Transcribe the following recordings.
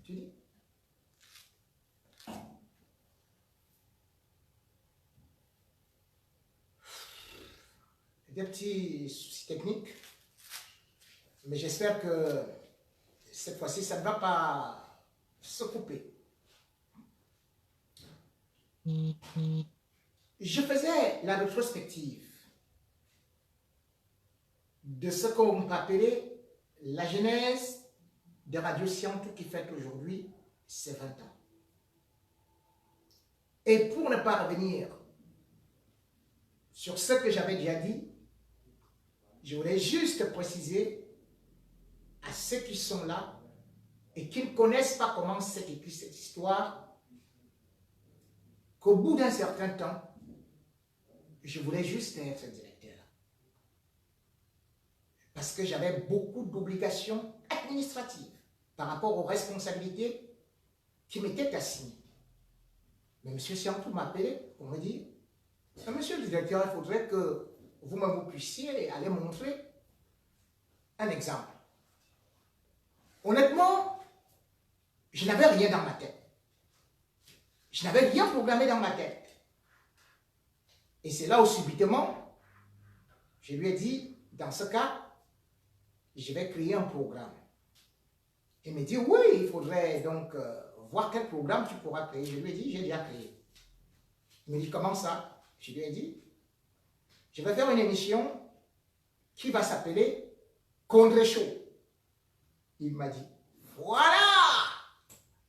Tu dis. Des petits soucis techniques, mais j'espère que cette fois-ci, ça ne va pas se couper. Je faisais la rétrospective de ce qu'on peut appeler la genèse de Radio Siantou qui fête aujourd'hui ses 20 ans. Et pour ne pas revenir sur ce que j'avais déjà dit, je voulais juste préciser à ceux qui sont là et qui ne connaissent pas comment s'est écrite cette histoire, qu'au bout d'un certain temps, je voulais juste être directeur. Parce que j'avais beaucoup d'obligations administratives par rapport aux responsabilités qui m'étaient assignées. Mais M. Siantou m'a appelé pour me dire, monsieur le directeur, il faudrait que vous puissiez aller montrer un exemple. Honnêtement, je n'avais rien dans ma tête. Je n'avais rien programmé dans ma tête. Et c'est là où subitement, je lui ai dit, dans ce cas, je vais créer un programme. Il me dit, oui, il faudrait donc voir quel programme tu pourras créer. Je lui ai dit, j'ai déjà créé. Il me dit, comment ça? Je lui ai dit, je vais faire une émission qui va s'appeler Congrès Show. Il m'a dit, voilà,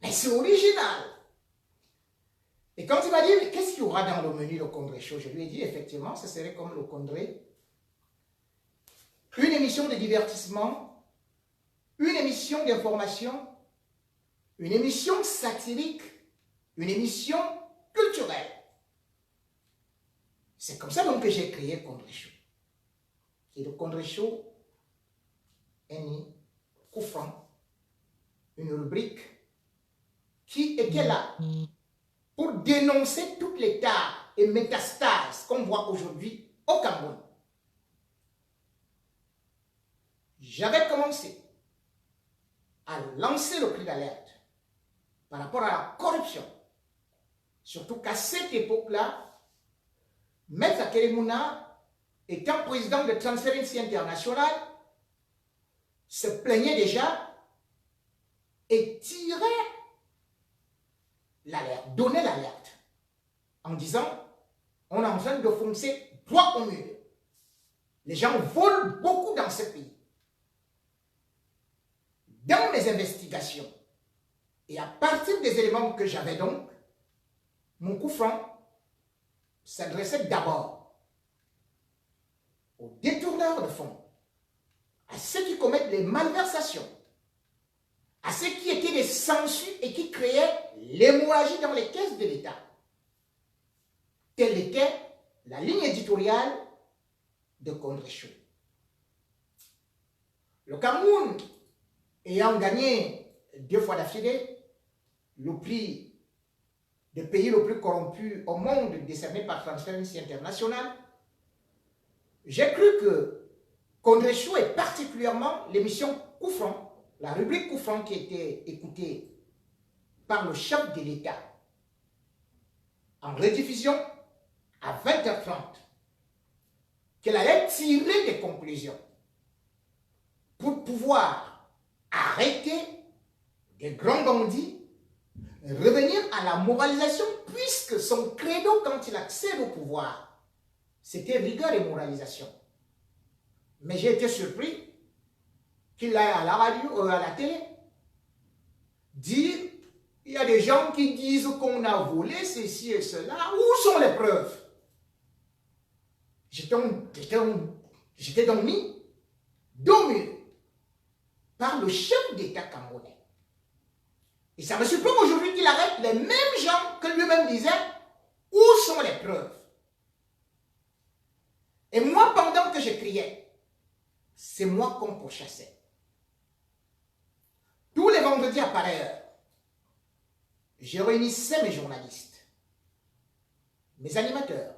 mais c'est original. Et quand il m'a dit, qu'est-ce qu'il y aura dans le menu de Congrès Show? Je lui ai dit, effectivement, ce serait comme le Congrès. Une émission de divertissement, une émission d'information, une émission satirique, une émission culturelle. C'est comme ça donc que j'ai créé Congrès Show. Et le Congrès Show est né, couvrant une rubrique qui était là pour dénoncer toutes les tares et métastases qu'on voit aujourd'hui au Cameroun. J'avais commencé à lancer le cri d'alerte par rapport à la corruption. Surtout qu'à cette époque-là, Maître Akelemuna, étant président de Transparency International, se plaignait déjà et tirait l'alerte, donnait l'alerte en disant on est en train de foncer droit au mur. Les gens volent beaucoup dans ce pays. Dans mes investigations, et à partir des éléments que j'avais donc, mon coup franc s'adressait d'abord aux détourneurs de fonds, à ceux qui commettent les malversations, à ceux qui étaient des sangsues et qui créaient l'hémorragie dans les caisses de l'État. Telle était la ligne éditoriale de Congrès Show. Le Cameroun ayant gagné 2 fois d'affilée le prix de pays le plus corrompu au monde décerné par Transparency International, j'ai cru que Congrès Show et particulièrement l'émission Coup franc, la rubrique Coup franc qui était écoutée par le chef de l'État en rediffusion à 20h30, qu'elle allait tirer des conclusions pour pouvoir arrêter des grands bandits, revenir à la moralisation, puisque son credo quand il accède au pouvoir, c'était rigueur et moralisation. Mais j'ai été surpris qu'il aille à la radio, à la télé, dire il y a des gens qui disent qu'on a volé ceci et cela. Où sont les preuves? J'étais donc mis dominé par le chef d'État camerounais. Et ça me surprend aujourd'hui qu'il arrête les mêmes gens que lui-même disait où sont les preuves? Et moi, pendant que je criais, c'est moi qu'on pourchassait. Tous les vendredis à pareille heure, je réunissais mes journalistes, mes animateurs,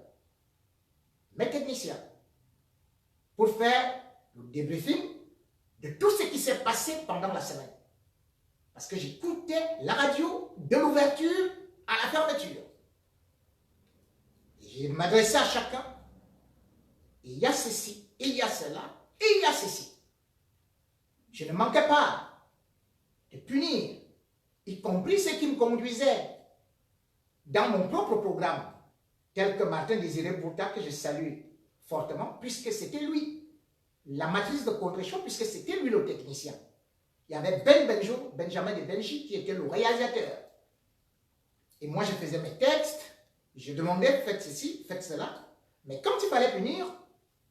mes techniciens, pour faire le débriefing de tout ce qui s'est passé pendant la semaine. Parce que j'écoutais la radio de l'ouverture à la fermeture. Je m'adressais à chacun. Il y a ceci, il y a cela, et il y a ceci. Je ne manquais pas de punir, y compris ceux qui me conduisaient dans mon propre programme, tel que Martin Désiré Bouta, que je salue fortement, puisque c'était lui, la matrice de contre-chaud, puisque c'était lui le technicien. Il y avait Benjamin de Benji, qui était le réalisateur. Et moi, je faisais mes textes, je demandais, faites ceci, faites cela. Mais quand il fallait punir,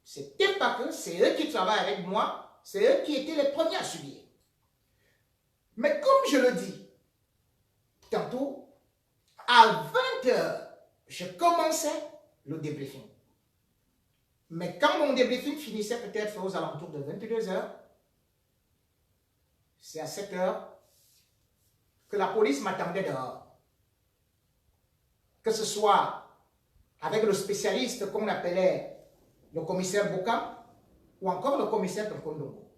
c'était pas que c'est eux qui travaillent avec moi, c'est eux qui étaient les premiers à subir. Mais comme je le dis, tantôt, à 20h, je commençais le débriefing. Mais quand mon débriefing finissait peut-être aux alentours de 22h, c'est à 7h que la police m'attendait dehors. Que ce soit avec le spécialiste qu'on appelait le commissaire Bokam ou encore le commissaire Tonkondongo.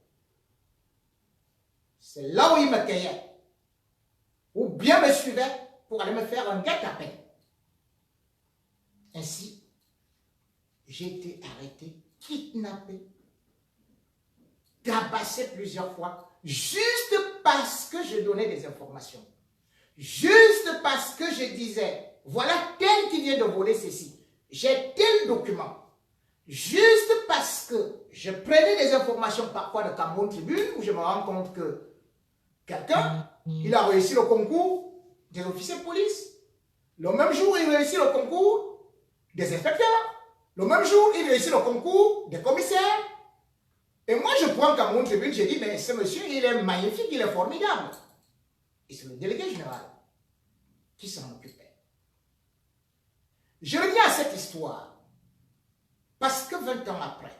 C'est là où il me cueillait ou bien me suivait pour aller me faire un guet-apens. Ainsi, j'ai été arrêté, kidnappé, tabassé plusieurs fois, juste parce que je donnais des informations. Juste parce que je disais, voilà tel qui vient de voler ceci, j'ai tel document. Juste parce que je prenais des informations parfois de Cameroun Tribune, où je me rends compte que quelqu'un, il a réussi le concours des officiers de police. Le même jour, il réussit le concours des inspecteurs. Le même jour, il réussit le concours des commissaires. Et moi, je prends Cameroun Tribune, je dis, mais ce monsieur, il est magnifique, il est formidable. Et c'est le délégué général qui s'en occupait. Je reviens à cette histoire parce que 20 ans après,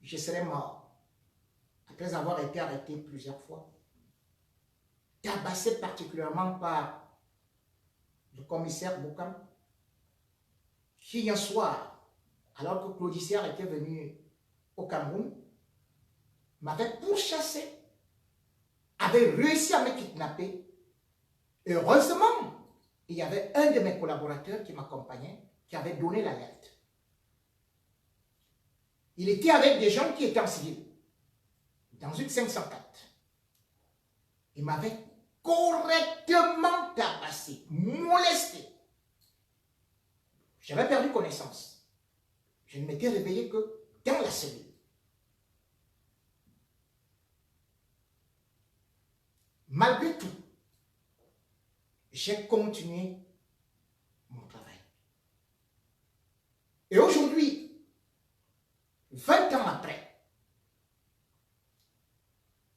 je serais mort après avoir été arrêté plusieurs fois, tabassé particulièrement par le commissaire Bokam, qui un soir, alors que Claudicière était venu au Cameroun, m'avait pourchassé, avait réussi à me kidnapper. Heureusement, il y avait un de mes collaborateurs qui m'accompagnait, qui avait donné l'alerte. Il était avec des gens qui étaient en civil, dans une 504. Il m'avait correctement tabassé, molesté. J'avais perdu connaissance. Je ne m'étais réveillé que dans la cellule. Malgré tout, j'ai continué mon travail. Et aujourd'hui, 20 ans après,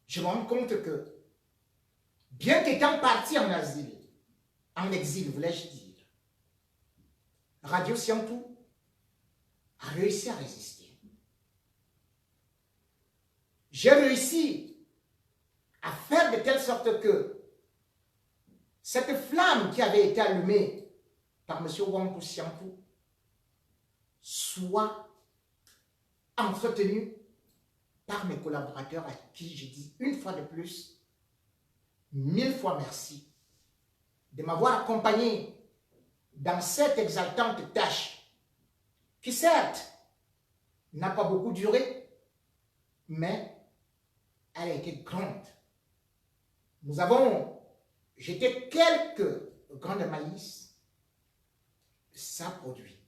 je me rends compte que, bien qu'étant parti en exil, voulais-je dire, Radio Siantou a réussi à résister. J'ai réussi à faire de telle sorte que cette flamme qui avait été allumée par M. Wangtou Siantou soit entretenue par mes collaborateurs à qui je dis une fois de plus, 1000 fois merci de m'avoir accompagné dans cette exaltante tâche qui certes n'a pas beaucoup duré, mais elle a été grande. Nous avons jeté quelques grains de maïs, ça produit.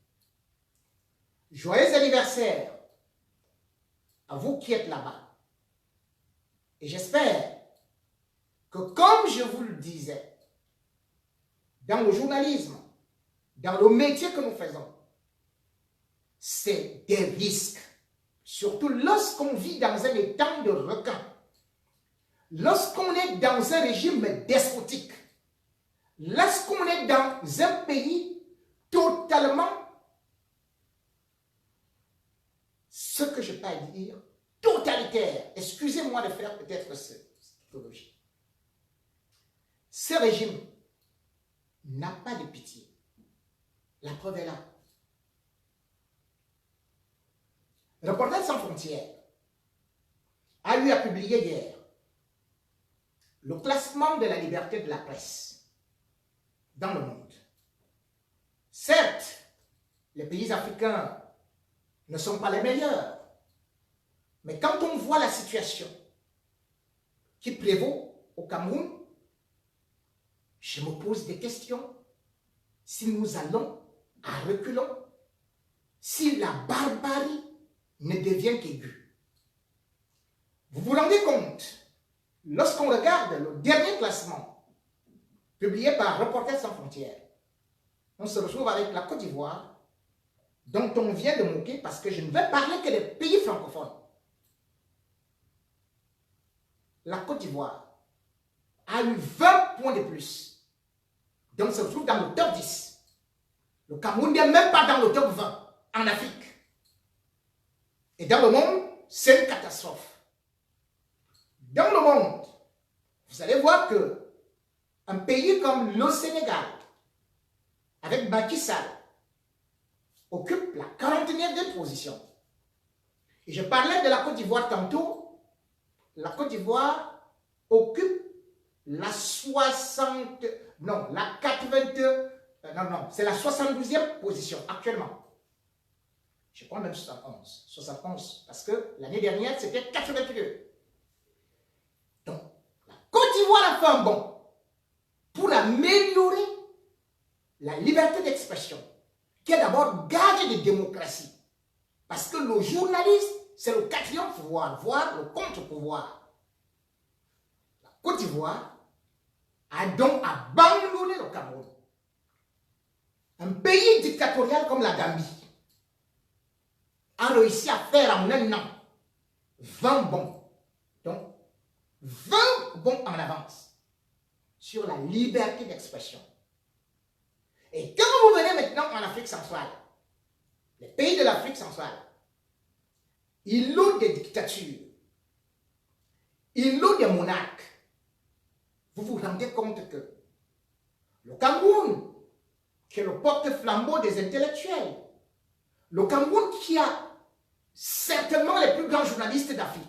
Joyeux anniversaire à vous qui êtes là-bas. Et j'espère que comme je vous le disais, dans le journalisme, dans le métier que nous faisons, c'est des risques. Surtout lorsqu'on vit dans un étang de requins. Lorsqu'on est dans un régime despotique. Lorsqu'on est dans un pays totalement, ce que je peux dire, totalitaire. Excusez-moi de faire peut-être cette typologie. Ce régime n'a pas de pitié. La preuve est là. Reporters sans frontières a eu à publier hier le classement de la liberté de la presse dans le monde. Certes, les pays africains ne sont pas les meilleurs, mais quand on voit la situation qui prévaut au Cameroun, je me pose des questions. Si nous allons à reculons, si la barbarie ne devient qu'aiguë. Vous vous rendez compte, lorsqu'on regarde le dernier classement publié par Reporters sans frontières, on se retrouve avec la Côte d'Ivoire, dont on vient de moquer parce que je ne vais parler que des pays francophones. La Côte d'Ivoire a eu 20 points de plus. Donc, on se retrouve dans le top 10. Le Cameroun n'est même pas dans le top 20 en Afrique. Et dans le monde, c'est une catastrophe. Dans le monde, vous allez voir que un pays comme le Sénégal, avec Macky Sall, occupe la 49e position. Et je parlais de la Côte d'Ivoire tantôt. La Côte d'Ivoire occupe la 60... Non, la 80... non, c'est la 72e position actuellement. Je crois même 71. 71, parce que l'année dernière, c'était 82. Donc, la Côte d'Ivoire a fait un bond pour améliorer la liberté d'expression, qui est d'abord gage de démocratie. Parce que le journaliste, c'est le quatrième pouvoir, voire le contre-pouvoir. La Côte d'Ivoire a donc abandonné le Cameroun. Un pays dictatorial comme la Gambie a réussi à faire en un an 20 bons. Donc, 20 bons en avance sur la liberté d'expression. Et quand vous venez maintenant en Afrique centrale, les pays de l'Afrique centrale, ils ont des dictatures, ils ont des monarques. Vous vous rendez compte que le Cameroun, qui est le porte-flambeau des intellectuels, le Cameroun qui a certainement les plus grands journalistes d'Afrique,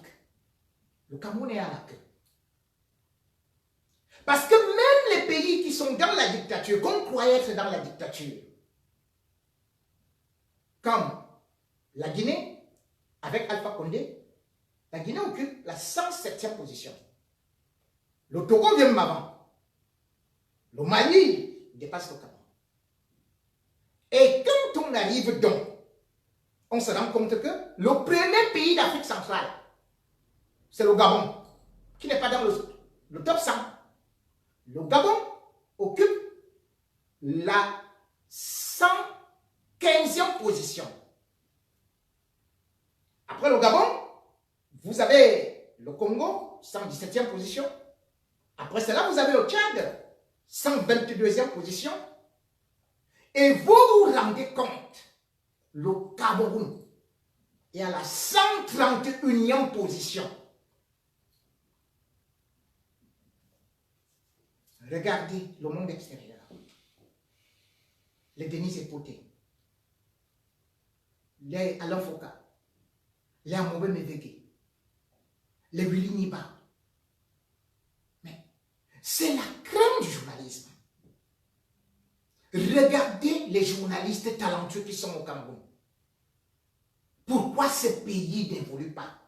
le Cameroun est à la queue. Parce que même les pays qui sont dans la dictature, qu'on croyait être dans la dictature, comme la Guinée, avec Alpha Condé, la Guinée occupe la 107e position. Le Togo vient m'avant. Le Mali dépasse le Cameroun. Et quand on arrive donc, on se rend compte que le premier pays d'Afrique centrale, c'est le Gabon, qui n'est pas dans le top 100. Le Gabon occupe la 115e position. Après le Gabon, vous avez le Congo, 117e position. Après cela, vous avez le Tchad, 122e position. Et vous vous rendez compte, le Cameroun est à la 131e position. Regardez le monde extérieur. Les Denis Epoté, les Alain Foucault, les Amoube Meveke, les Willy Niba. Mais c'est la crème du journalisme. Regardez les journalistes talentueux qui sont au Cameroun. Pourquoi ce pays n'évolue pas?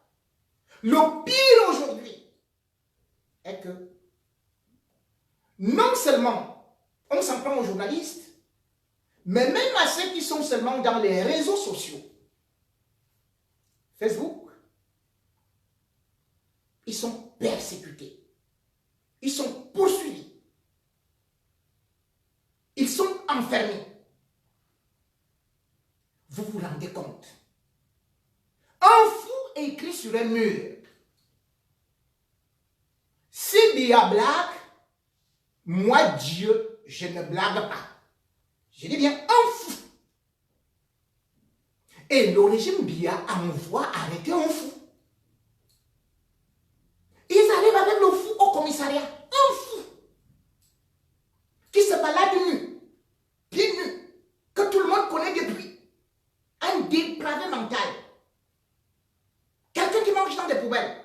Le pire aujourd'hui est que non seulement on s'en prend aux journalistes, mais même à ceux qui sont seulement dans les réseaux sociaux. Facebook, ils sont persécutés. Ils sont poursuivis. Ils sont enfermés. Vous vous rendez compte? Un fou écrit sur un mur: si Biya blague, moi Dieu, je ne blague pas. Je dis bien un fou. Et le régime Biya envoie arrêter un fou. Ils arrivent avec le fou au commissariat. Un fou qui se balade nu, pieds nus, que tout le monde connaît depuis. Un dépravé mental. Quelqu'un qui mange dans des poubelles.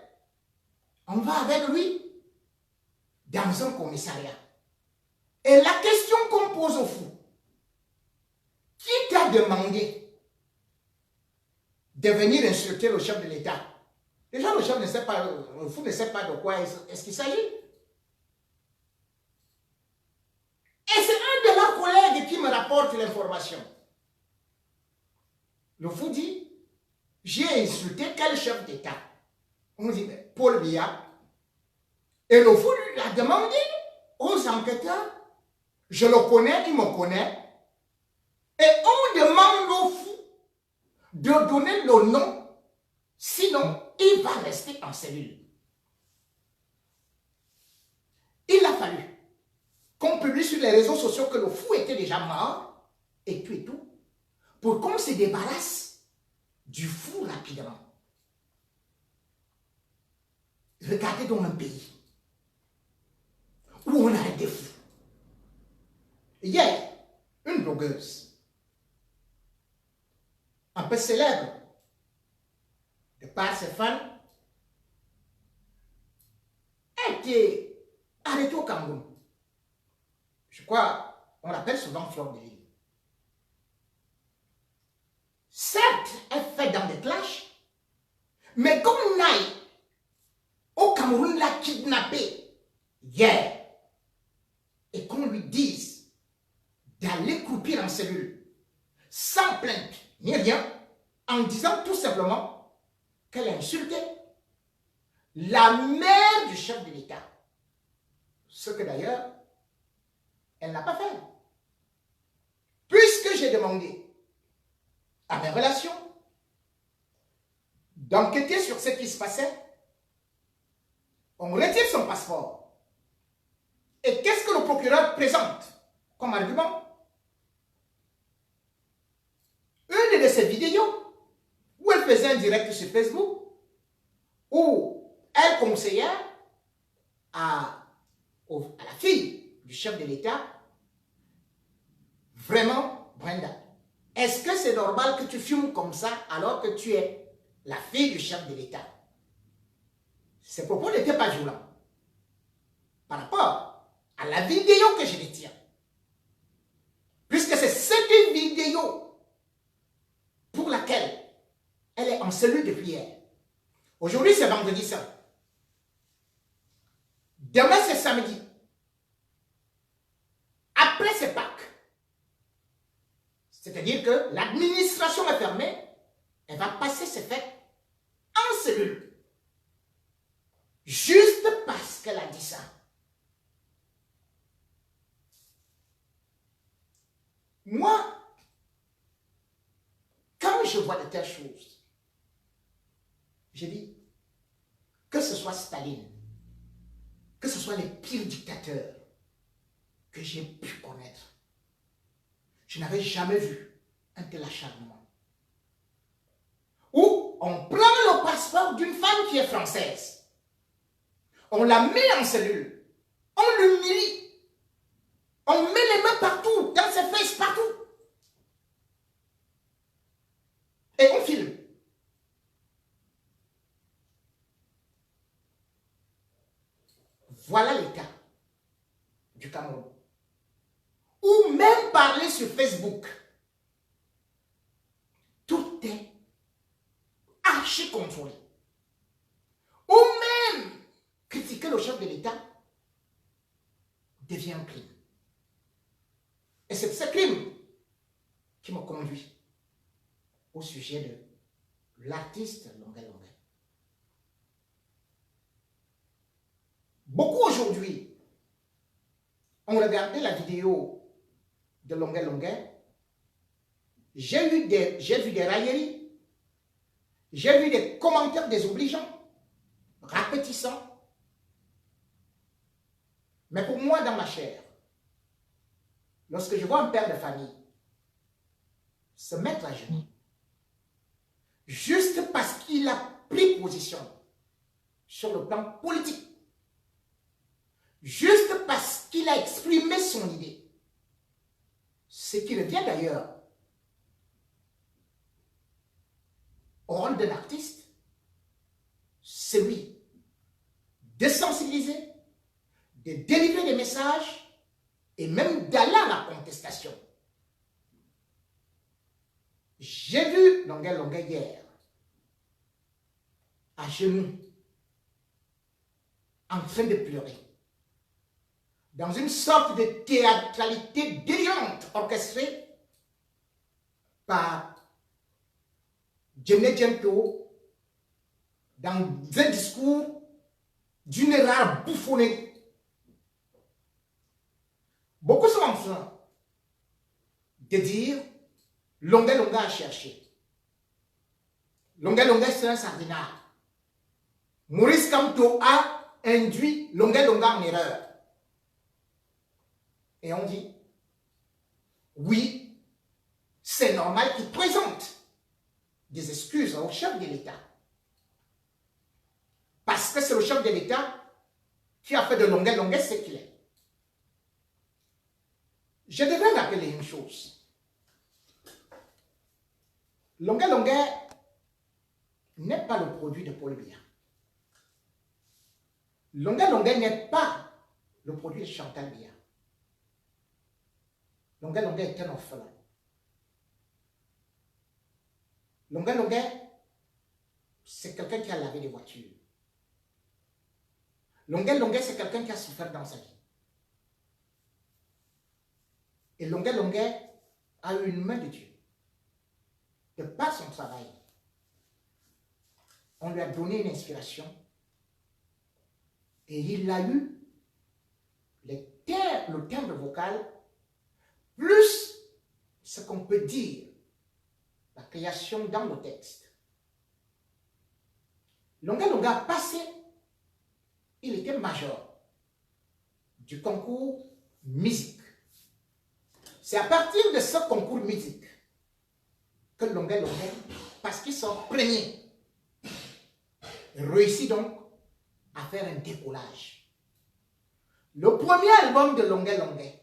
On va avec lui dans un commissariat. Et la question qu'on pose au fou, qui t'a demandé de venir insulter le chef de l'État? Déjà, le chef ne sait pas, le fou ne sait pas de quoi est-ce qu'il s'agit. Et c'est un de leurs collègues qui me rapporte l'information. Le fou dit, j'ai insulté quel chef d'État? On dit, mais Paul Biya. Et le fou lui a demandé aux enquêteurs, je le connais, il me connaît. Et on demande au fou de donner le nom, sinon il va rester en cellule. Il a fallu qu'on publie sur les réseaux sociaux que le fou était déjà mort, et tout, pour qu'on se débarrasse du fou rapidement. Regardez donc un pays où on arrête des fous. Hier, une blogueuse, un peu célèbre, de par ses fans, a été arrêtée au Cameroun. Je crois, on l'appelle souvent Fleur de Lille. Certes, elle fait dans des clashs, mais qu'on aille au Cameroun l'a kidnappée hier et qu'on lui dise d'aller croupir en cellule sans plainte ni rien, en disant tout simplement qu'elle a insulté la mère du chef de l'État. Ce que d'ailleurs, elle n'a pas fait. Puisque j'ai demandé à mes relations d'enquêter sur ce qui se passait, on retire son passeport. Et qu'est-ce que le procureur présente comme argument? Une de ses vidéos où elle faisait un direct sur Facebook, où elle conseillait à la fille du chef de l'État, vraiment, Brenda, est-ce que c'est normal que tu fumes comme ça alors que tu es la fille du chef de l'État? Ces propos n'étaient pas violents par rapport à la vidéo que je détiens. Puisque c'est cette vidéo pour laquelle elle est en cellule depuis hier. Aujourd'hui, c'est vendredi saint. Demain, c'est samedi. Après, c'est Pâques. C'est-à-dire que l'administration est fermée. Elle va passer ses fêtes en cellule. Juste parce qu'elle a dit ça. Moi, quand je vois de telles choses, je dis, que ce soit Staline, que ce soit les pires dictateurs que j'ai pu connaître, je n'avais jamais vu un tel acharnement. Où on prend le passeport d'une femme qui est française, on la met en cellule, on l'humilie, on met les mains partout, dans ses fesses, partout. Et on filme. Voilà l'état du Cameroun. Ou même parler sur Facebook. Tout est archi contrôlé. Ou même critiquer le chef de l'État devient un crime. Et c'est ce crime qui me conduit au sujet de l'artiste Longuet Longuet. Beaucoup aujourd'hui ont regardé la vidéo de Longuet Longuet. J'ai vu des railleries, j'ai vu des commentaires désobligeants, rapetissants. Mais pour moi, dans ma chair, lorsque je vois un père de famille se mettre à genoux, juste parce qu'il a pris position sur le plan politique, juste parce qu'il a exprimé son idée, ce qui revient d'ailleurs au rôle d'un artiste, celui de sensibiliser, de délivrer des messages et même d'aller à la contestation. J'ai vu Longuet Longuet hier, à genoux, en train de pleurer, dans une sorte de théâtralité délirante orchestrée par Djemne Djemto dans un discours d'une rare bouffonnerie. Beaucoup sont en train de dire Longuet Longuet a cherché. Longuet Longuet c'est un sardinard. Maurice Kamto a induit Longuet Longuet en erreur. Et on dit, oui, c'est normal qu'il présente des excuses au chef de l'État. Parce que c'est le chef de l'État qui a fait de Longuet Longuet ce qu'il est. Je devrais rappeler une chose. Longuet Longuet n'est pas le produit de Paul Biya. Longuet Longuet n'est pas le produit de Chantal Biya. Longuet Longuet est un orphelin. Longuet Longuet, c'est quelqu'un qui a lavé des voitures. Longuet Longuet, c'est quelqu'un qui a souffert dans sa vie. Et Longuet Longuet a eu une main de Dieu. De par son travail, on lui a donné une inspiration et il a eu le timbre vocal plus ce qu'on peut dire, la création dans le texte. Longuet Longuet a passé, il était major du concours musique. C'est à partir de ce concours musique que Longuet Longuet, parce qu'ils sont premiers, réussit donc à faire un décollage. Le premier album de Longuet Longuet,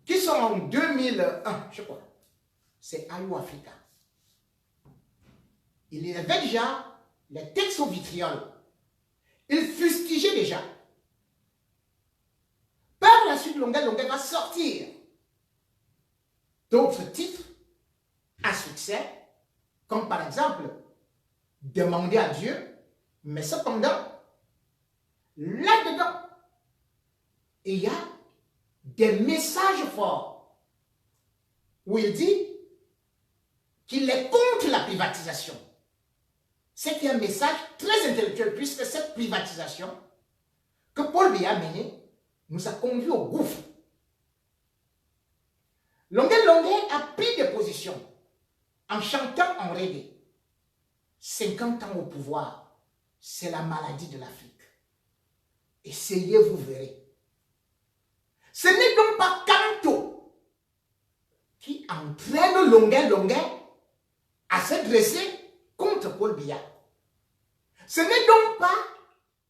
qui sont en 2001, je crois, c'est Ayou Africa. Il y avait déjà les textes au vitriol. Il fustigeait déjà. Par la suite, Longuet Longuet va sortir d'autres titres à succès, comme par exemple Demander à Dieu, mais cependant, là-dedans, il y a des messages forts où il dit qu'il est contre la privatisation. C'est un message très intellectuel puisque cette privatisation que Paul Biya a menée nous a conduit au gouffre. Longuet Longuet a pris des positions en chantant en reggae. 50 ans au pouvoir, c'est la maladie de l'Afrique. Essayez, vous verrez. Ce n'est donc pas Kamto qui entraîne Longuet Longuet à se dresser contre Paul Biya. Ce n'est donc pas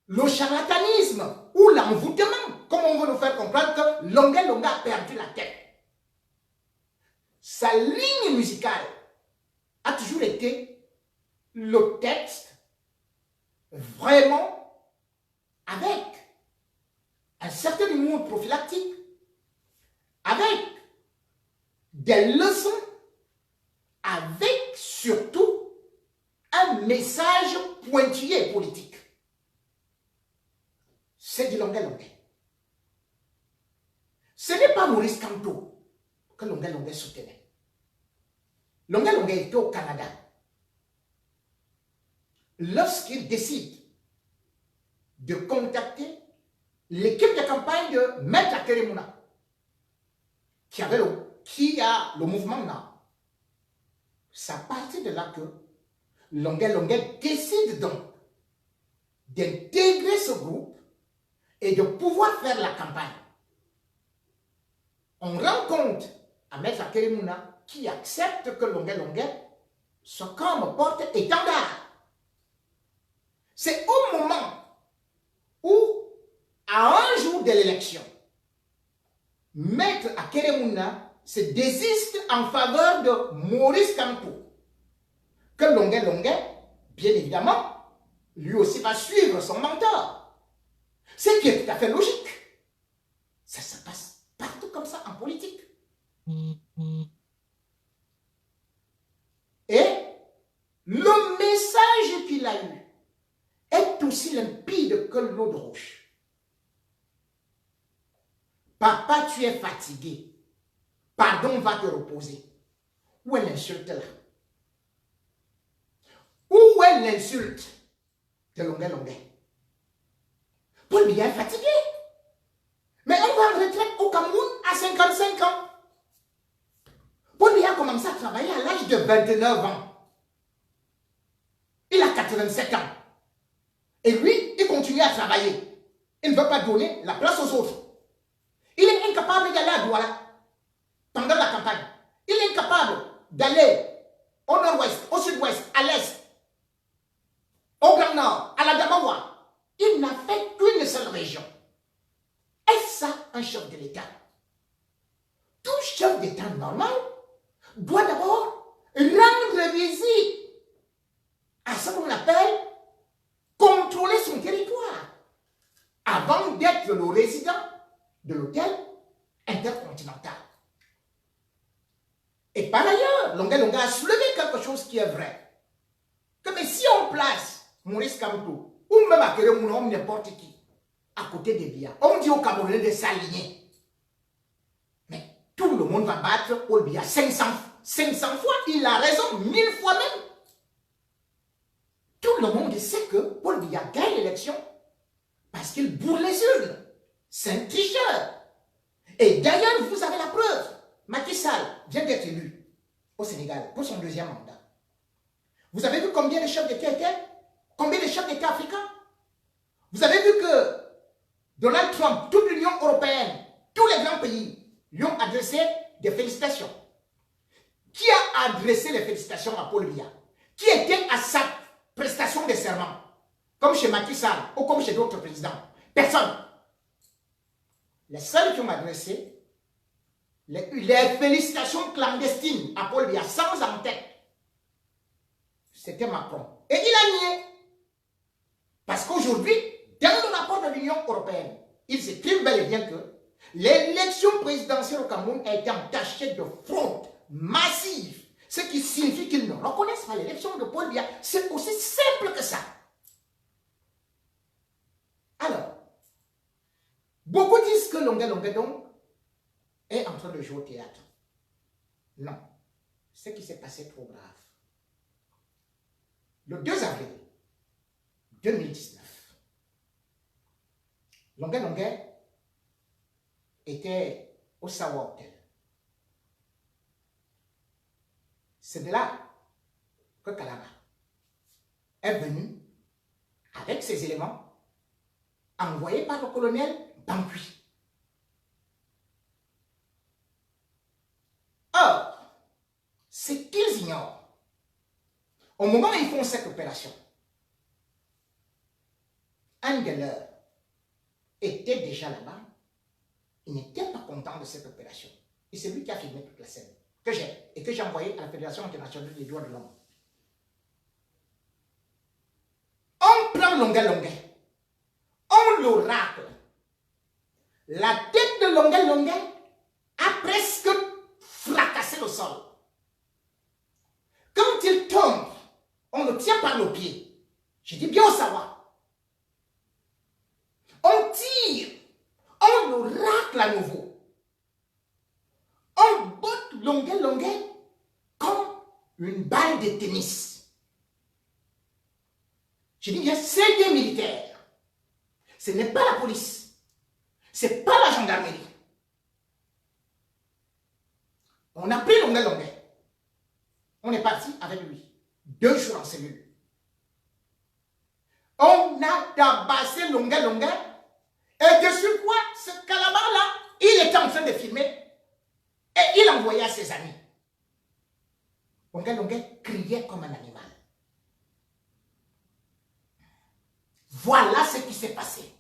le charlatanisme ou l'envoûtement, comme on veut nous faire comprendre que Longuet Longuet a perdu la tête. Sa ligne musicale a toujours été le texte vraiment avec un certain humour prophylactique, avec des leçons, avec surtout un message pointillé politique. C'est du Longuet Longuet. Ce n'est pas Maurice Kamto que Longuet Longuet soutenait. Longuet Longuet était au Canada. Lorsqu'il décide de contacter l'équipe de campagne de Maître Akeremouna, qui a le mouvement Nord, c'est à partir de là que Longuet Longuet décide donc d'intégrer ce groupe et de pouvoir faire la campagne. On rend compte à Maître Akeremouna qui accepte que Longuet Longuet soit comme porte-étendard. C'est au moment où, à un jour de l'élection, Maître Akeremouna se désiste en faveur de Maurice Kamto, que Longuet Longuet, bien évidemment, lui aussi va suivre son mentor. Ce qui est tout à fait logique. Ça se passe partout comme ça en politique. Et le message qu'il a eu est aussi limpide que l'eau de roche. Papa, tu es fatigué. Pardon, va te reposer. Où est l'insulte là? Où est l'insulte de Longuet? Paul Biya est fatigué. Mais on va en retraite au Cameroun à 55 ans. Paul Biya a commencé à travailler à l'âge de 29 ans. Il a 87 ans. Et lui, il continue à travailler. Il ne veut pas donner la place aux autres. Il est incapable d'aller à Douala pendant la campagne. Il est incapable d'aller au nord-ouest, au sud-ouest, à l'est, au Grand Nord, à la Damawa. Il n'a fait qu'une seule région. Est-ce ça un chef de l'État? Tout chef d'État normal doit d'abord rendre visite à ce qu'on appelle contrôler son territoire avant d'être le résident de l'hôtel intercontinental. Et par ailleurs, Longuet a soulevé quelque chose qui est vrai. Que mais si on place Maurice Kamto, ou même à Kérémouna, n'importe qui, à côté des Biya, on dit aux Camerounais de s'aligner. Mais tout le monde va battre Paul Biya 500 fois. Il a raison, 1000 fois même. Tout le monde sait que Paul Biya gagne l'élection parce qu'il bourre les urnes. C'est un tricheur. Et d'ailleurs, vous avez la preuve. Macky Sall vient d'être élu au Sénégal pour son deuxième mandat. Vous avez vu combien de chefs d'État étaient? Combien de chefs d'État africains? Vous avez vu que Donald Trump, toute l'Union européenne, tous les grands pays lui ont adressé des félicitations. Qui a adressé les félicitations à Paul Biya? Qui était à sa prestation de serment? Comme chez Macky Sall ou comme chez d'autres présidents? Personne. Les seuls qui ont adressé les félicitations clandestines à Paul Biya sans en-tête, c'était Macron. Et il a nié. Parce qu'aujourd'hui, dans le rapport de l'Union européenne, ils écrivent bel et bien que l'élection présidentielle au Cameroun a été entachée de fraude massive. Ce qui signifie qu'ils ne reconnaissent pas l'élection de Paul Biya. C'est aussi simple que ça. Alors, beaucoup disent que Longuet donc est en train de jouer au théâtre. Non. Ce qui s'est passé est trop grave. Le 2 avril 2019, Longuet était au Sawa Hotel. C'est de là que Kalaba est venu avec ses éléments envoyés par le colonel Bangui. Or, ce qu'ils ignorent, au moment où ils font cette opération, un de leurs était déjà là-bas. Il n'était pas content de cette opération. Et c'est lui qui a filmé toute la scène que j'ai envoyée à la Fédération internationale des droits de l'homme. On prend Longuet, on le racle. La tête de Longuet a presque fracassé le sol. Quand il tombe, on le tient par le pied. Je dis bien au savoir. On tire, on le racle à nouveau. On botte Longuet comme une balle de tennis. Je dis bien, c'est des militaires. Ce n'est pas la police. Ce n'est pas la gendarmerie. On a pris Longuet. On est parti avec lui. 2 jours en cellule. On a tabassé Longuet. Et dessus quoi, ce calabar-là, il était en train de filmer. Et il envoyait à ses amis. Longuet criait comme un animal. Voilà ce qui s'est passé.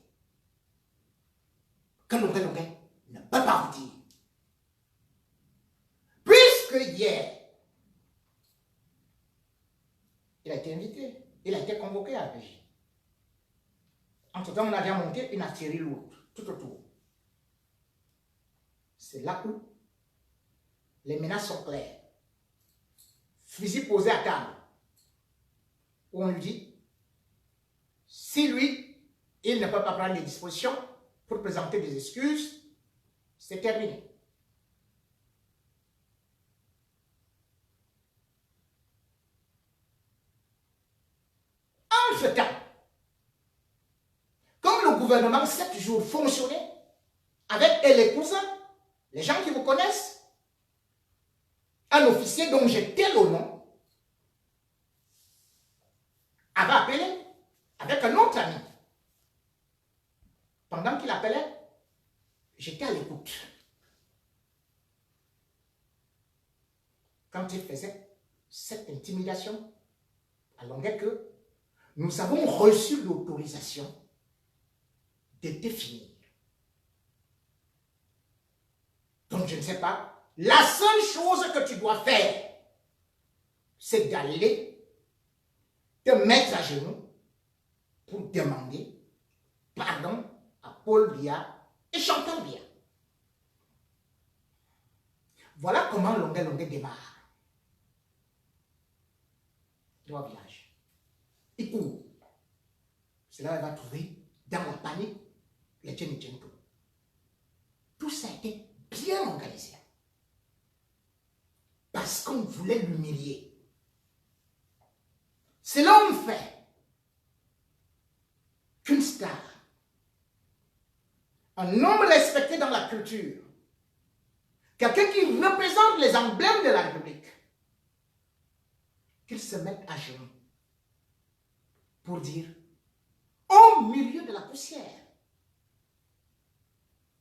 Que Longuet ne peut pas vous dire. Puisque hier, il a été invité, il a été convoqué à la régie. Entre-temps, on a déjà monté une artillerie lourde tout autour. C'est là où les menaces sont claires. Fusil posé à table. Où on lui dit, si lui, il ne peut pas prendre les dispositions pour présenter des excuses, c'est terminé. Entre-temps, comme le gouvernement 7 jours fonctionnait avec les cousins, les gens qui vous connaissent, un officier dont j'ai tel le nom, avait appelé avec un autre ami. Pendant qu'il appelait, j'étais à l'écoute. Quand il faisait cette intimidation, à longueur que nous avons reçu l'autorisation de définir. Donc je ne sais pas, la seule chose que tu dois faire, c'est d'aller te mettre à genoux pour demander pardon à Paul Biya et Chantal Biya. Voilà comment Longuet démarre. Il va au village. Il court. C'est là qu'il va trouver, dans la panique, les Tchénichento. Tout ça a été bien organisé. Parce qu'on voulait l'humilier. C'est l'homme fait qu'une star, un homme respecté dans la culture, quelqu'un qui représente les emblèmes de la République, qu'il se mette à genoux pour dire, au milieu de la poussière,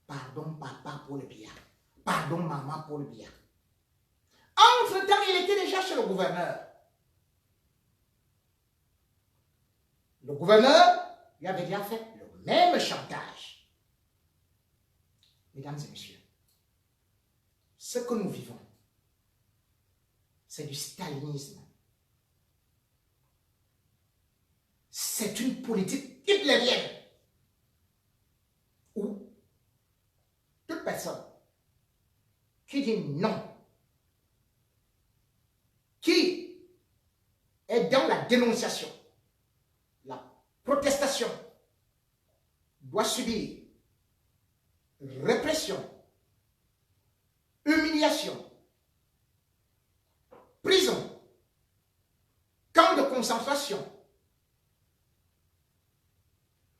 pardon papa Paul Biya, pardon maman Paul Biya. Entre-temps, il était déjà chez le gouverneur. Le gouverneur lui avait déjà fait le même chantage. Mesdames et messieurs, ce que nous vivons, c'est du stalinisme. C'est une politique hitlérienne où toute personne qui dit non, qui est dans la dénonciation, la protestation, doit subir répression, humiliation, prison, camp de concentration.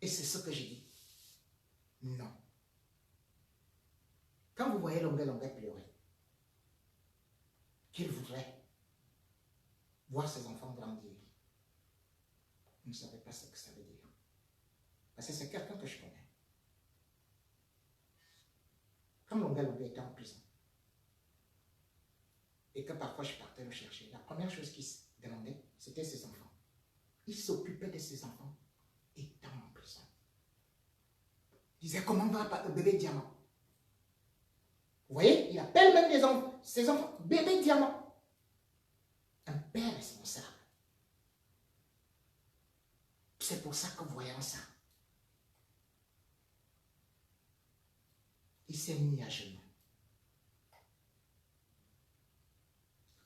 Et c'est ce que j'ai dit. Non. Quand vous voyez Longuet pleurer, qu'il voudrait voir ses enfants grandir, vous ne savez pas ce que ça veut dire. Parce que c'est quelqu'un que je connais. Quand Longuet était en prison, et que parfois je partais le chercher, la première chose qu'il demandait, c'était ses enfants. Il s'occupait de ses enfants étant en prison. Il disait, comment va bébé Diamant? Vous voyez, il appelle même ses enfants bébé Diamant. Un père responsable. C'est pour ça que voyant ça, il s'est mis à genoux.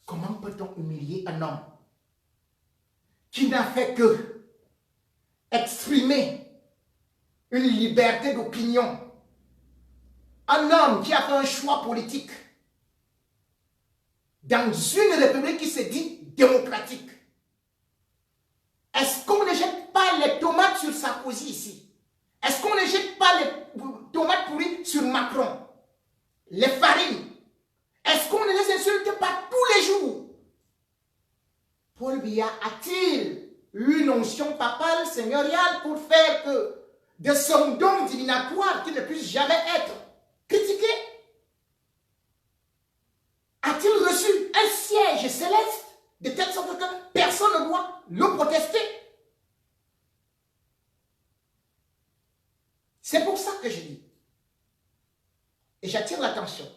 Comment peut-on humilier un homme qui n'a fait que exprimer une liberté d'opinion? Un homme qui a fait un choix politique dans une république qui se dit démocratique. Est-ce qu'on ne jette pas les tomates sur Sarkozy ici? Est-ce qu'on ne jette pas les tomates pourries sur Macron? Les farines? Est-ce qu'on ne les insulte pas tous les jours? Paul Biya a-t-il une onction papale, seigneuriale pour faire que de son don divinatoire qu'il ne puisse jamais être critiqué? A-t-il reçu un siège céleste de telle sorte que personne ne doit le protester? C'est pour ça que je dis, et j'attire l'attention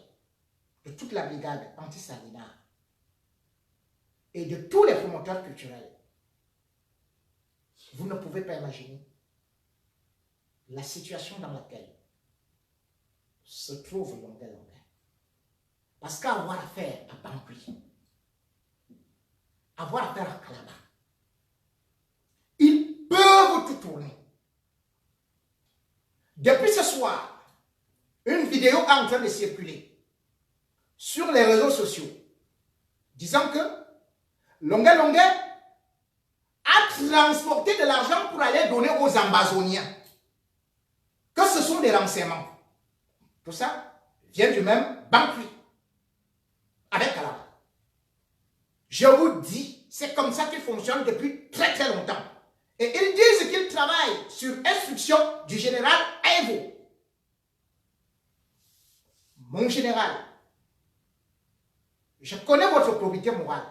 de toute la brigade anti-Sardinat et de tous les promoteurs culturels. Vous ne pouvez pas imaginer la situation dans laquelle se trouve Longué. Parce qu'avoir affaire à Bangui, avoir affaire à Kalaba, ils peuvent tout tourner. Depuis ce soir, une vidéo est en train de circuler sur les réseaux sociaux disant que Longué a transporté de l'argent pour aller donner aux Ambazoniens. Que ce sont des renseignements. Tout ça vient du même Bangui avec Kalaba. Je vous dis, c'est comme ça qu'il fonctionne depuis très très longtemps. Et ils disent qu'ils travaillent sur instruction du général Aïvo. Mon général, je connais votre probité morale.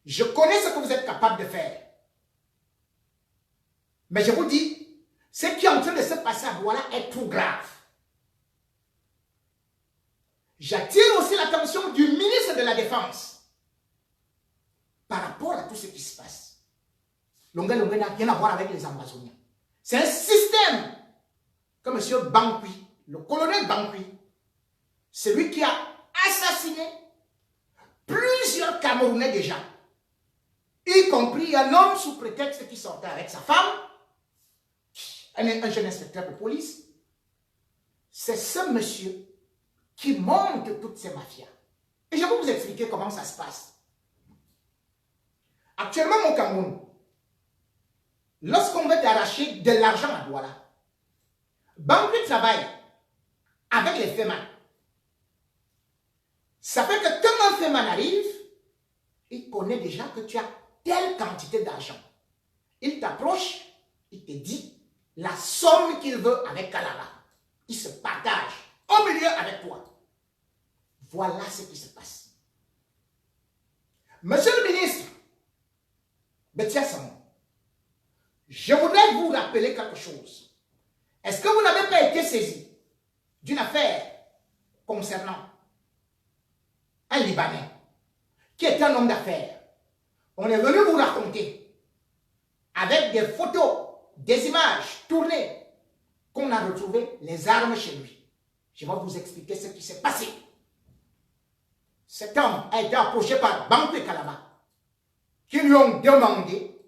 Je connais ce que vous êtes capable de faire. Mais je vous dis, ce qui est en train de se passer à Douala est trop grave. J'attire aussi l'attention du ministre de la Défense par rapport à tout ce qui se passe. Longué n'a rien à voir avec les Ambazoniens. C'est un système que M. Bangui, le colonel Bangui, celui qui a assassiné plusieurs Camerounais déjà, y compris un homme sous prétexte qui sortait avec sa femme, un jeune inspecteur de police. C'est ce monsieur qui monte toutes ces mafias. Et je vais vous expliquer comment ça se passe. Actuellement, au Cameroun, lorsqu'on veut arracher de l'argent à Douala, Bangui travaille avec les FEMAN. Ça fait que quand un FEMAN arrive, il connaît déjà que tu as telle quantité d'argent. Il t'approche, il te dit la somme qu'il veut avec Kalaba. Il se partage au milieu avec toi. Voilà ce qui se passe. Monsieur le ministre, Betia Samon, je voudrais vous rappeler quelque chose. Est-ce que vous n'avez pas été saisi d'une affaire concernant un Libanais qui est un homme d'affaires? On est venu vous raconter avec des photos, des images tournées qu'on a retrouvé les armes chez lui. Je vais vous expliquer ce qui s'est passé. Cet homme a été approché par Bangui Kalaba qui lui ont demandé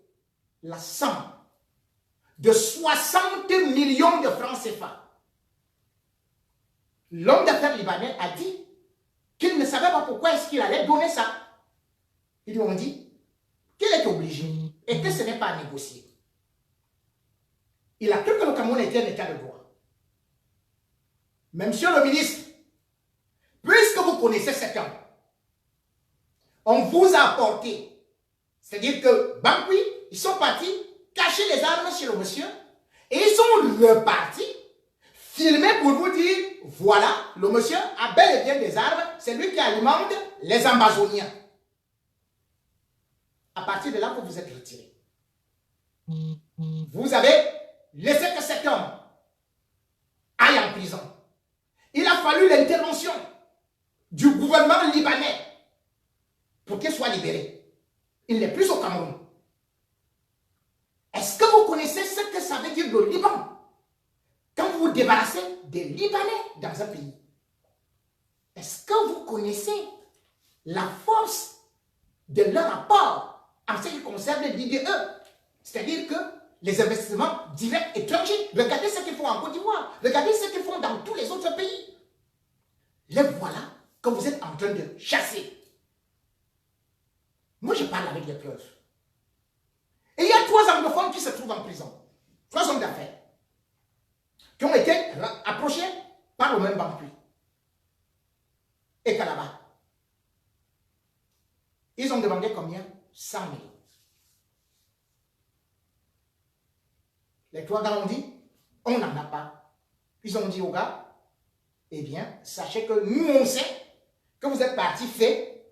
la somme de 60 millions de francs CFA. L'homme d'affaires libanais a dit qu'il ne savait pas pourquoi est-ce qu'il allait donner ça. Ils lui ont dit qu'il est obligé et que ce n'est pas à négocier. Il a cru que le Cameroun était un état de droit. Mais monsieur le ministre, puisque vous connaissez cet homme, on vous a apporté, c'est-à-dire que Bangui, ils sont partis cacher les armes chez le monsieur et ils sont repartis filmer pour vous dire, voilà, le monsieur a bel et bien des armes, c'est lui qui alimente les Ambazoniens. À partir de là, vous vous êtes retiré. Vous avez laissé que cet homme aille en prison. Il a fallu l'intervention du gouvernement libanais pour qu'il soit libéré. Il n'est plus au Cameroun. Est-ce que vous connaissez ce que ça veut dire le Liban? Quand vous vous débarrassez des Libanais dans un pays, est-ce que vous connaissez la force de leur apport en ce qui concerne l'IDE? C'est-à-dire que les investissements directs étrangers, regardez ce qu'ils font en Côte d'Ivoire, regardez ce qu'ils font dans tous les autres pays. Les voilà que vous êtes en train de chasser. Moi, je parle avec des preuves. Et il y a 3 anglophones qui se trouvent en prison. 3 hommes d'affaires qui ont été approchés par le même Bangui et Kalaba. Ils ont demandé combien? 100 000. Les 3 gars ont dit, on n'en a pas. Ils ont dit aux gars, eh bien, sachez que nous, on sait que vous êtes partis faits,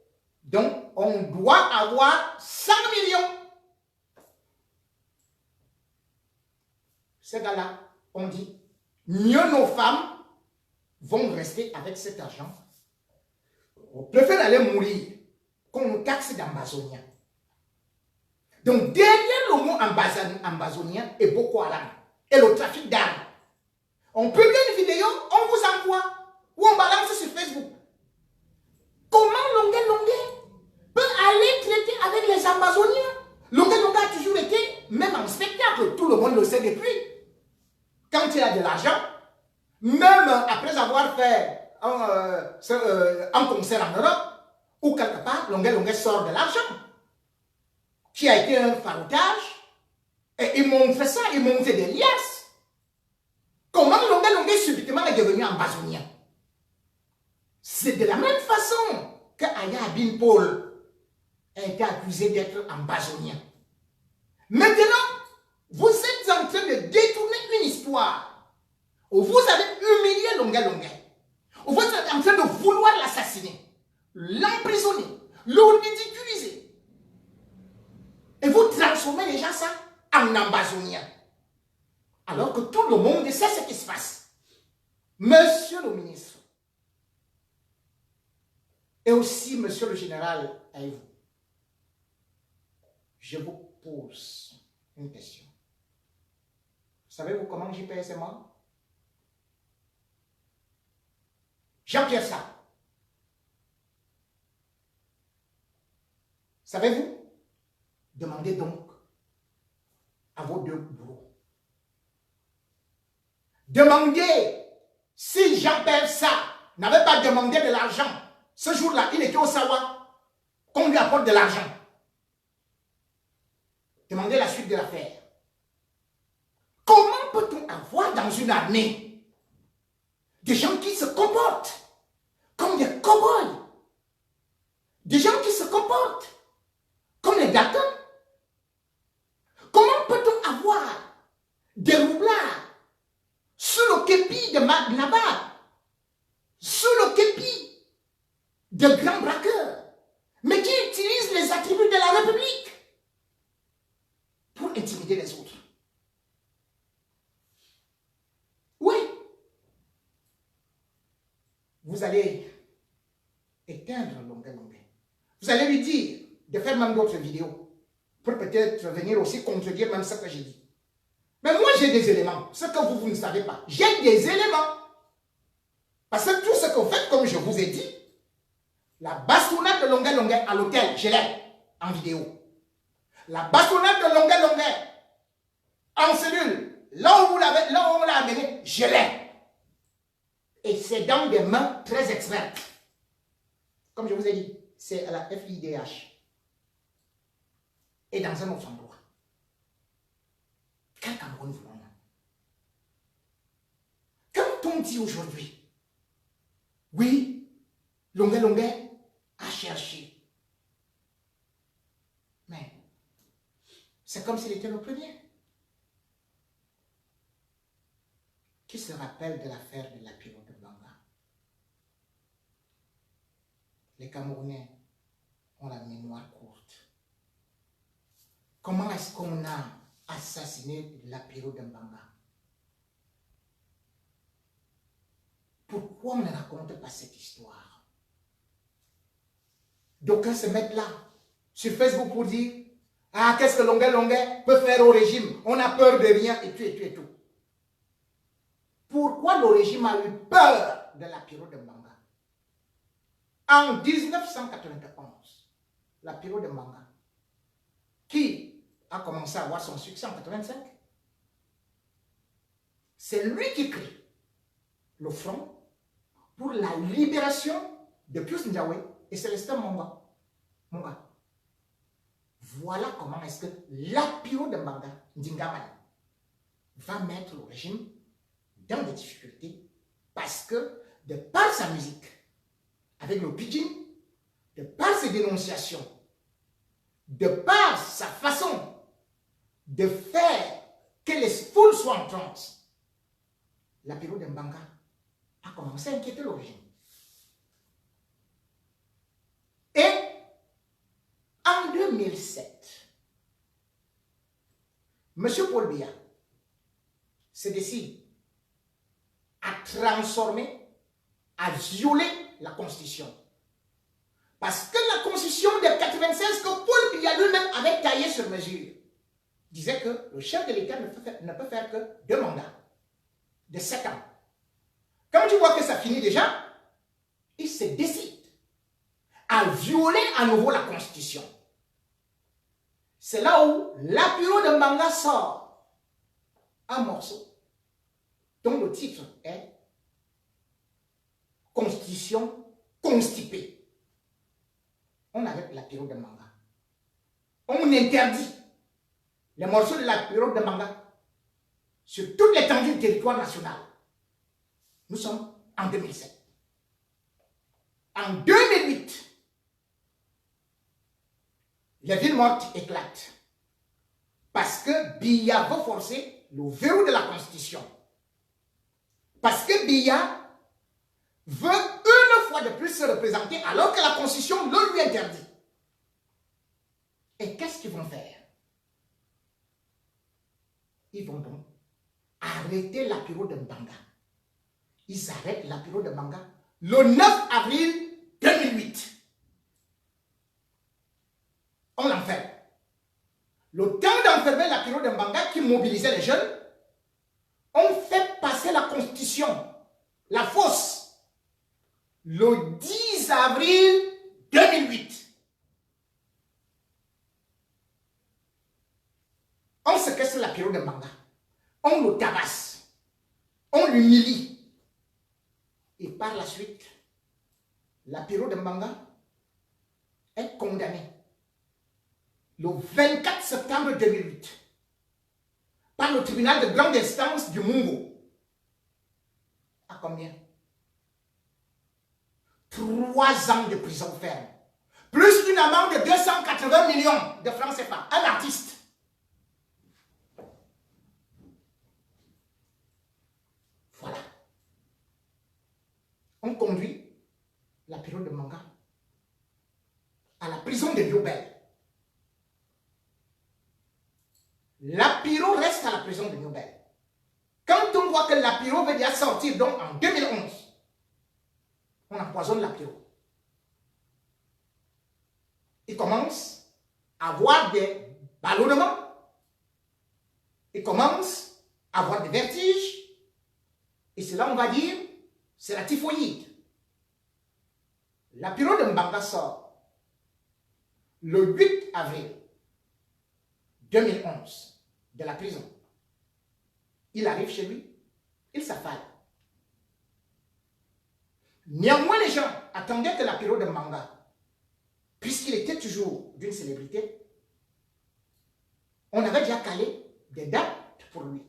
donc on doit avoir 100 millions. Ces gars-là ont dit, mieux nos femmes vont rester avec cet argent. On préfère aller mourir qu'on nous taxe d'Ambazoniens. Donc, derrière le mot ambazonien est Boko Haram et le trafic d'armes. On publie une vidéo, on vous envoie ou on balance sur Facebook. Comment Longué peut aller traiter avec les Amazoniens? Longué a toujours été, même en spectacle, tout le monde le sait depuis. Quand il a de l'argent, même après avoir fait un concert en Europe, ou quelque part, Longué sort de l'argent, qui a été un faroutage, et il montre ça, il montre des liasses. Comment Longué subitement est devenu ambazonien? C'est de la même façon que Aya Bin Paul a été accusé d'être ambazonien. Maintenant, vous êtes en train de détourner une histoire où vous avez humilié Longué. Où vous êtes en train de vouloir l'assassiner, l'emprisonner, le ridiculiser. Et vous transformez déjà ça en ambazonien. Alors que tout le monde sait ce qui se passe. Monsieur le ministre, et aussi monsieur le général Aïvou, je vous pose une question. Savez-vous comment JPS est mort? Jean-Pierre Sarr. Savez-vous? Demandez donc à vos deux bourreaux. Demandez si Jean-Pierre Sarr n'avait pas demandé de l'argent. Ce jour-là, il était au Sawa. Qu'on lui apporte de l'argent. Demandez la suite de l'affaire. Comment peut-on avoir dans une armée des gens qui se comportent comme des cow-boys, des gens qui se comportent comme les Dalton? Comment peut-on avoir des roublards sous le képi de Nabar, sous le képi de grands braqueurs, mais qui utilisent les attributs de la République pour intimider les autres? Oui. Vous allez éteindre Longué. Vous allez lui dire de faire même d'autres vidéos pour peut-être venir aussi contredire même ce que j'ai dit. Mais moi, j'ai des éléments. Ce que vous ne savez pas. J'ai des éléments. Parce que tout ce que vous faites, comme je vous ai dit, la bastonnade de Longué à l'hôtel, je l'ai en vidéo. La bastonnade de Longué en cellule, là où on l'a amené, je l'ai. Et c'est dans des mains très expertes. Comme je vous ai dit, c'est à la FIDH. Et dans un autre endroit. Quel Cameroun voulons-nous? Quand on dit aujourd'hui, oui, Longué a cherché. Mais c'est comme s'il était le premier. Qui se rappelle de l'affaire de la Lapiro de Mbanga? Les Camerounais ont la mémoire courte. Comment est-ce qu'on a assassiné la Lapiro de Mbanga? Pourquoi on ne raconte pas cette histoire? D'aucuns se mettent là, sur Facebook, pour dire « Ah, qu'est-ce que Longué peut faire au régime? On a peur de rien, et tout, et tout, et tout. » Pourquoi le régime a eu peur de la Lapiro de Mbanga? En 1991, la Lapiro de Mbanga, qui a commencé à avoir son succès en 1985, c'est lui qui crée le front pour la libération de Pius Ndiaye et Célestin Monga. Voilà comment est-ce que la Lapiro de Mbanga, Ndingamani, va mettre le régime dans des difficultés parce que, de par sa musique, avec le pidgin, de par ses dénonciations, de par sa façon de faire que les foules soient en transe, la Lapiro de Mbanga a commencé à inquiéter le régime. Et en 2007, M. Paul Biya se décide à transformer, à violer la Constitution Parce que la constitution de 96 que Paul Biya lui-même avait taillée sur mesure disait que le chef de l'État ne peut faire que 2 mandats de 7 ans. Quand tu vois que ça finit déjà, il se décide à violer à nouveau la constitution. C'est là où l'apéro de Mbanga sort un morceau dont le titre est Constitution constipée. On arrête l'apéro de Mbanga. On interdit les morceaux de l'apéro de Mbanga sur toute l'étendue du territoire national. Nous sommes en 2007. En 2008, les villes mortes éclatent. Parce que Biya veut forcer le verrou de la Constitution. Parce que Biya veut une fois de plus se représenter alors que la Constitution le lui interdit. Et qu'est-ce qu'ils vont faire? Ils vont donc arrêter l'apéro de Mbanga. Ils arrêtent l'apéro de Mbanga le 9 avril 2008. On l'enferme. Le temps d'enfermer l'apéro de Mbanga qui mobilisait les jeunes, on fait passer la Constitution, la fausse, le 10 avril 2008. On séquestre l'apéro de Mbanga. On le tabasse. On l'humilie. Et par la suite, l'apéro de Mbanga est condamné le 24 septembre 2008 par le tribunal de grande instance du Mungo. À combien? 3 ans de prison ferme. Plus une amende de 280 millions de francs CFA. Un artiste. Voilà. On conduit l'apéro de Mbanga à la prison de Diobel. L'apéro reste à la prison de Diobel. Quand on voit que l'apéro veut déjà sortir, donc en 2011, on empoisonne l'apéro. Il commence à avoir des ballonnements. Il commence à avoir des vertiges. Et cela, on va dire, c'est la typhoïde. L'apéro de Mbanga sort le 8 avril 2011 de la prison. Il arrive chez lui, il s'affale. Néanmoins, les gens attendaient que l'apéro de Mbanga, puisqu'il était toujours d'une célébrité, on avait déjà calé des dates pour lui.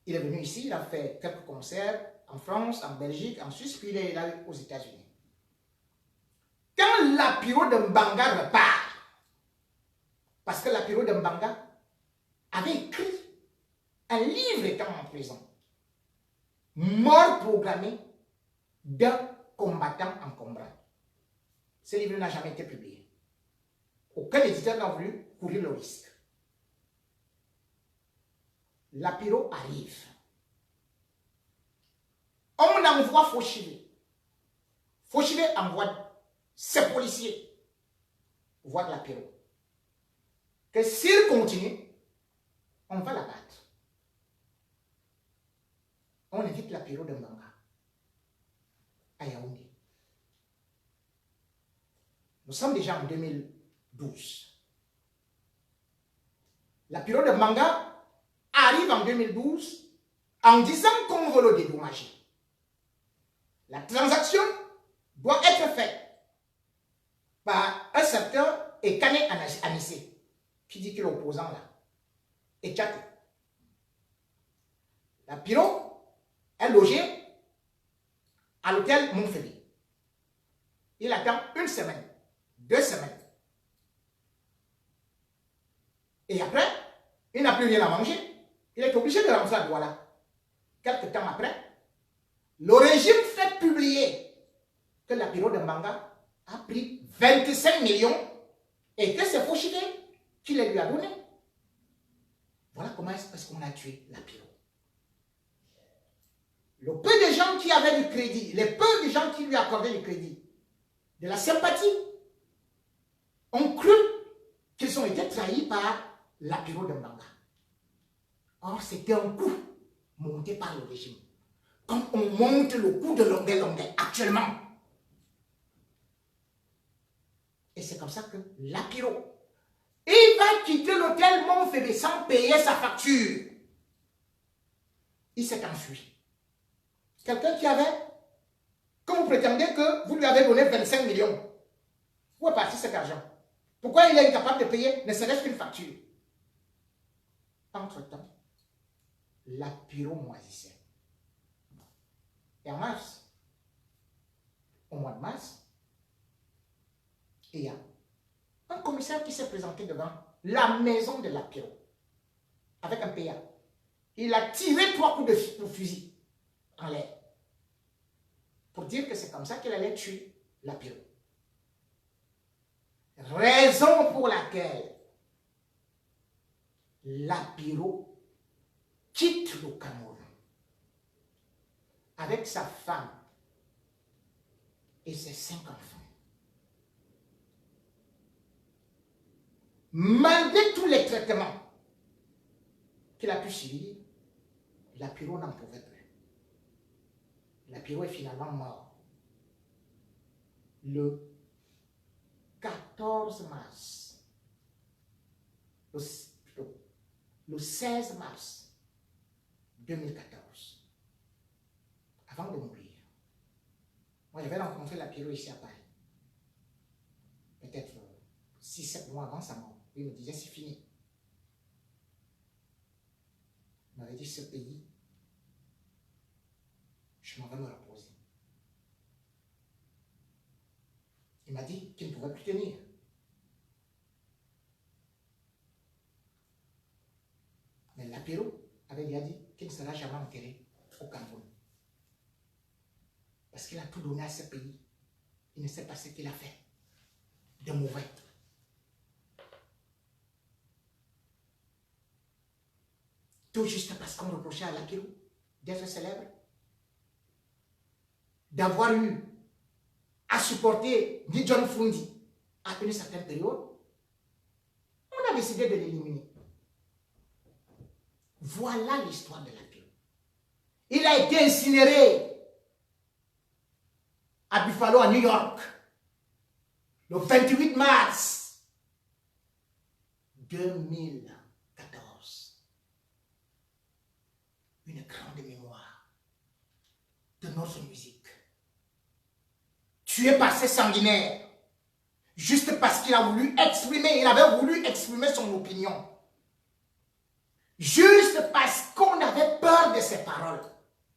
Il est venu ici, il a fait quelques concerts en France, en Belgique, en Suisse, puis il est allé aux États-Unis. Quand l'apéro de Mbanga repart, parce que l'apéro de Mbanga avait écrit un livre étant en prison, Mort programmée d'un combattant encombrant. Ce livre n'a jamais été publié. Aucun éditeur n'a voulu courir le risque. L'apéro arrive. On envoie Fauchivé. Fauchivé envoie ses policiers voir l'apéro. Que s'il continue, on va l'abattre. On invite l'apéro de Mbanga à Yaoundé. Nous sommes déjà en 2012. L'apéro de Mbanga arrive en 2012 en disant qu'on veut le dédommager. La transaction doit être faite par un certain Ekane Anissé, qui dit qu'il est opposant là, et Tchaké. L'apéro est logé à l'hôtel Montferry. Il attend 1 semaine, 2 semaines. Et après, il n'a plus rien à manger. Il est obligé de rentrer à Douala. Quelque temps après, le régime fait publier que l'apéro de Mbanga a pris 25 millions et que c'est Fauchivé qui les lui a donné. Voilà comment est-ce qu'on a tué l'apéro. Le peu de gens qui avaient du crédit, les peu de gens qui lui accordaient du crédit, de la sympathie, ont cru qu'ils ont été trahis par l'apéro de Mbanga. Or, c'était un coup monté par le régime. Comme on monte le coup de Longuet actuellement. Et c'est comme ça que l'apéro, il va quitter l'hôtel Montfébé sans payer sa facture. Il s'est enfui. Quelqu'un qui avait, quand vous prétendez que vous lui avez donné 25 millions, où est parti cet argent? Pourquoi il est incapable de payer ne serait-ce qu'une facture? Entre-temps, l'apéro moisissait. Et en mars, au mois de mars, il y a un commissaire qui s'est présenté devant la maison de l'apéro avec un PA. Il a tiré 3 coups de fusil en l'air pour dire que c'est comme ça qu'il allait tuer l'apéro. Raison pour laquelle l'apéro quitte le Cameroun avec sa femme et ses 5 enfants. Malgré tous les traitements qu'il a pu subir, l'apéro n'en pouvait plus. L'apéro est finalement mort le 14 mars, le 16 mars 2014, avant de mourir. Moi, j'avais rencontré l'apéro ici à Paris, peut-être 6-7 mois avant sa mort. Il me disait, c'est fini. Il m'avait dit, ce pays, je m'en vais me reposer. Il m'a dit qu'il ne pouvait plus tenir. Mais l'apéro avait déjà dit qu'il ne sera jamais enterré au Cameroun. Parce qu'il a tout donné à ce pays. Il ne sait pas ce qu'il a fait de mauvais. Tout juste parce qu'on reprochait à l'apéro d'être célèbre, d'avoir eu à supporter Guy John Fundi à une certaine période, on a décidé de l'éliminer. Voilà l'histoire de l'apéro. Il a été incinéré à Buffalo, à New York, le 28 mars 2014. Une grande mémoire de notre musique. Tué par ces sanguinaires, juste parce qu'il a voulu exprimer, il avait voulu exprimer son opinion. Juste parce qu'on avait peur de ses paroles.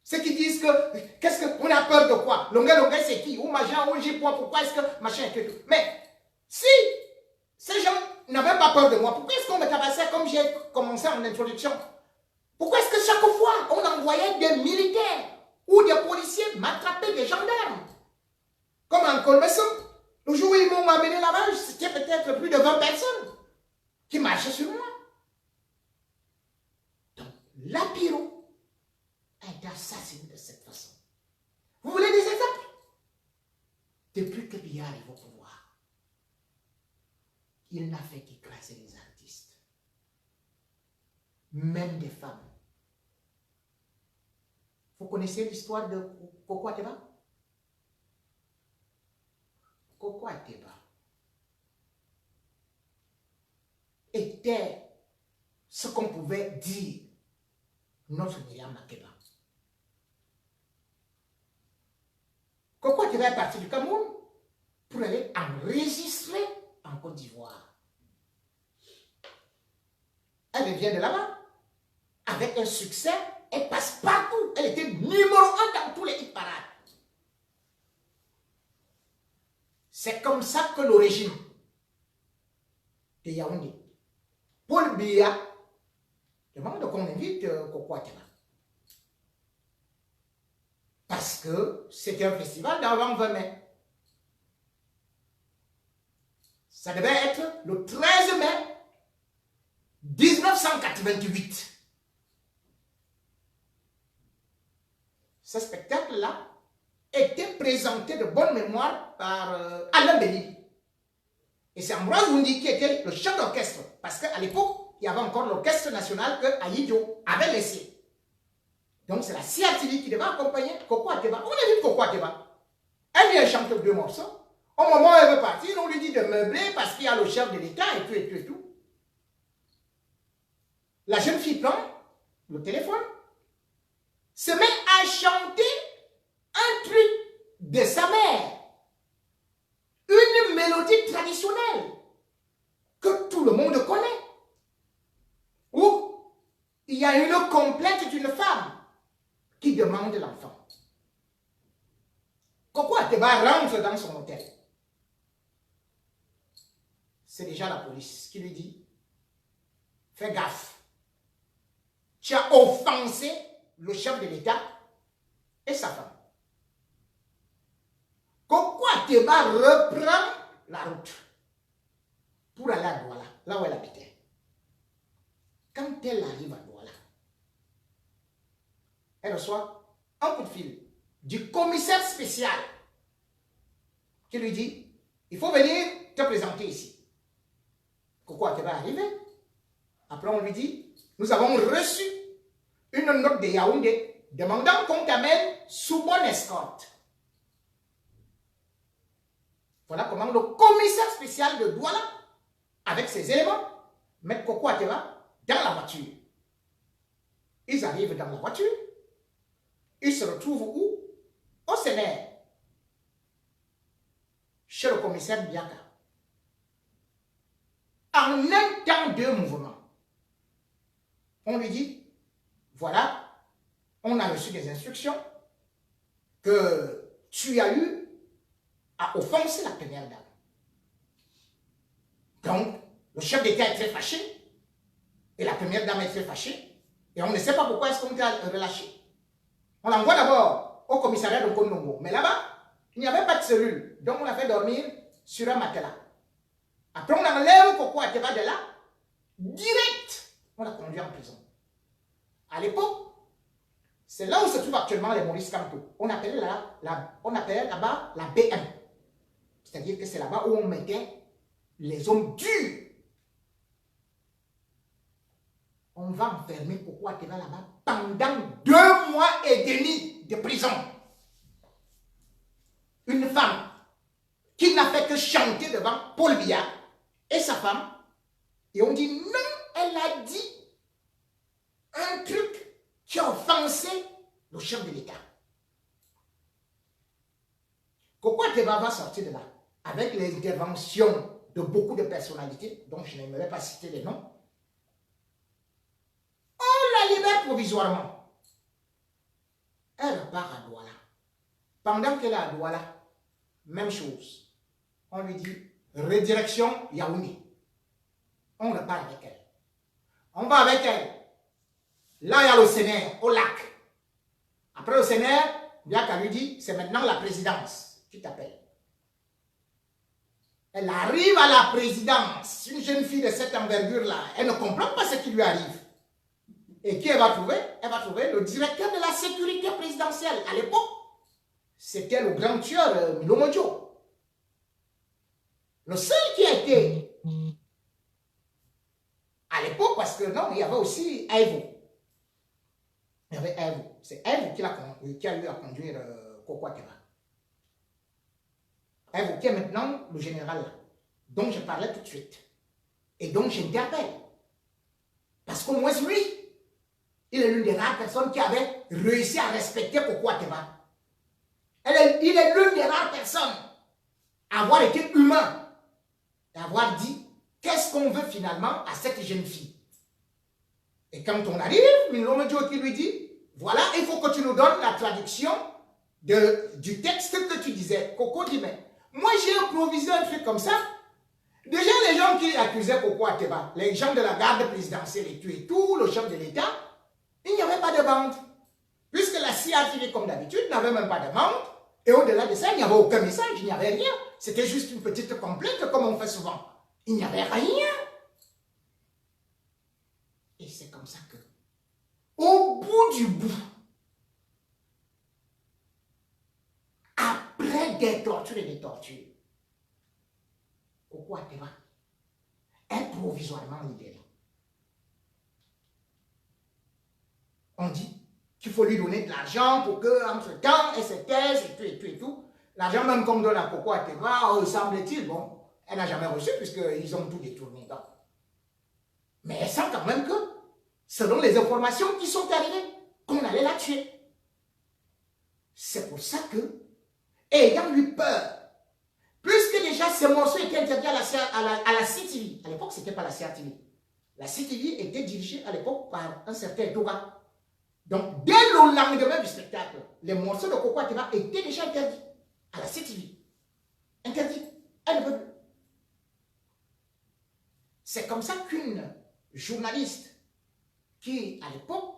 Ceux qui disent que, qu'est-ce qu'on a peur de quoi? Longuet c'est qui? Ou machin, ou j'ai pourquoi est-ce que machin et tout. Mais si ces gens n'avaient pas peur de moi, pourquoi est-ce qu'on me tabassait comme j'ai commencé en introduction? Pourquoi est-ce que chaque fois on envoyait des militaires ou des policiers m'attraper des gendarmes? Comme en Colmesson, le jour où ils m'ont amené là-bas, c'était peut-être plus de 20 personnes qui marchaient sur moi. Donc, l'apéro a été assassiné de cette façon. Vous voulez des exemples? Depuis que Biya arrive au pouvoir, il n'a fait qu'écraser les artistes, même des femmes. Vous connaissez l'histoire de Koko Ateba? Koko Ateba était ce qu'on pouvait dire notre Myriam Makeba. Koko Ateba est parti du Cameroun pour aller enregistrer en Côte d'Ivoire. Elle revient de là-bas avec un succès. Elle passe partout. Elle était numéro 1 dans tous les hit parades. C'est comme ça que le régime de Yaoundé, Paul Biya, demande qu'on invite Koko Ateba. Parce que c'était un festival d'avant 20 mai. Ça devait être le 13 mai 1988. Ce spectacle-là était présenté de bonne mémoire par Alain Béni. Et c'est Ambroise Oundi qui était le chef d'orchestre. Parce qu'à l'époque, il y avait encore l'orchestre national que Aïdjo avait laissé. Donc c'est la CRTV qui devait accompagner Coco Ateba. On a vu Coco Ateba. Elle vient chanter 2 morceaux. Au moment où elle veut partir, on lui dit de meubler parce qu'il y a le chef de l'État et tout et tout et tout. La jeune fille prend le téléphone, se met à chanter un truc de sa mère. Une mélodie traditionnelle que tout le monde connaît. Où il y a une complainte d'une femme qui demande l'enfant. Coco Ateba rentre dans son hôtel. C'est déjà la police qui lui dit, fais gaffe. Tu as offensé le chef de l'État et sa femme. Coco Ateba reprend la route pour aller à Douala, là où elle habitait. Quand elle arrive à Douala, elle reçoit un coup de fil du commissaire spécial qui lui dit, il faut venir te présenter ici. Coco Ateba est arrivé. Après on lui dit, nous avons reçu une note de Yaoundé demandant qu'on t'amène sous bonne escorte. Voilà comment le commissaire spécial de Douala, avec ses éléments, met Coco Ateba dans la voiture. Ils arrivent dans la voiture. Ils se retrouvent où? Au Sénère, chez le commissaire Biaka. En un temps, 2 mouvements. On lui dit, voilà, on a reçu des instructions que tu as eu à offenser la première dame. Donc, le chef d'État est très fâché, et la première dame est très fâchée, et on ne sait pas pourquoi est-ce qu'on t'a relâché. On l'envoie d'abord au commissariat de Kondongo, mais là-bas, il n'y avait pas de cellule, donc on l'a fait dormir sur un matelas. Après, on enlève Coco Ateba de là, direct, on l'a conduit en prison. À l'époque, c'est là où se trouve actuellement les Maurice Kamto. On appelait là-bas la BM. C'est-à-dire que c'est là-bas où on mettait les hommes durs. On va enfermer Coco Ateba là-bas pendant 2 mois et demi de prison. Une femme qui n'a fait que chanter devant Paul Biya et sa femme. Et on dit non, elle a dit un truc qui a offensé le chef de l'État. Coco Ateba va sortir de là avec les interventions de beaucoup de personnalités, dont je n'aimerais pas citer les noms. On la libère provisoirement. Elle repart à Douala. Pendant qu'elle est à Douala, même chose. On lui dit redirection Yaoundé. On repart avec elle. On va avec elle. Là, il y a le Sénère, au lac. Après le Sénère, Biaka lui dit, c'est maintenant la présidence qui t'appelle. Elle arrive à la présidence. Une jeune fille de cette envergure-là, elle ne comprend pas ce qui lui arrive. Et qui elle va trouver? Elle va trouver le directeur de la sécurité présidentielle. À l'époque, c'était le grand tueur Milo Modjo. Le seul qui a été à l'époque, parce que non, il y avait aussi Evo. Il y avait Evo. C'est Evo qui a eu à conduire Coco Ateba. Evo qui est maintenant le général là, dont je parlais tout de suite. Et dont j'interpelle. Parce qu'au moins lui, il est l'une des rares personnes qui avait réussi à respecter Coco Ateba. Il est l'une des rares personnes à avoir été humain. Et avoir dit, qu'est-ce qu'on veut finalement à cette jeune fille? Et quand on arrive, Milo Modjo qui lui dit, voilà, il faut que tu nous donnes la traduction du texte que tu disais. Coco dit, mais moi j'ai improvisé un truc comme ça. Déjà les gens qui accusaient Coco Ateba, les gens de la garde présidentielle et tout, le chef de l'État, il n'y avait pas de bande. Puisque la CIA, comme d'habitude, n'avait même pas de bande. Et au-delà de ça, il n'y avait aucun message, il n'y avait rien. C'était juste une petite complainte comme on fait souvent. Il n'y avait rien. Et c'est comme ça que, au bout du bout, des tortures et des tortures, Coco Ateba est provisoirement libéré. On dit qu'il faut lui donner de l'argent pour que, entre-temps, elle se taise et tout et tout et tout. L'argent même qu'on donne à Coco Ateba, semble-t-il, bon, elle n'a jamais reçu puisqu'ils ont tout détourné. Donc. Mais elle sent quand même que, selon les informations qui sont arrivées, qu'on allait la tuer. C'est pour ça que, ayant eu peur, puisque déjà ces morceaux étaient interdits à la CTV, à l'époque ce n'était pas la CRTV, la CTV était dirigée à l'époque par un certain Toga. Donc dès le lendemain du spectacle, les morceaux de Coco Ateba étaient déjà interdits à la CTV. Interdits. Elle ne peut plus. C'est comme ça qu'une journaliste qui, à l'époque,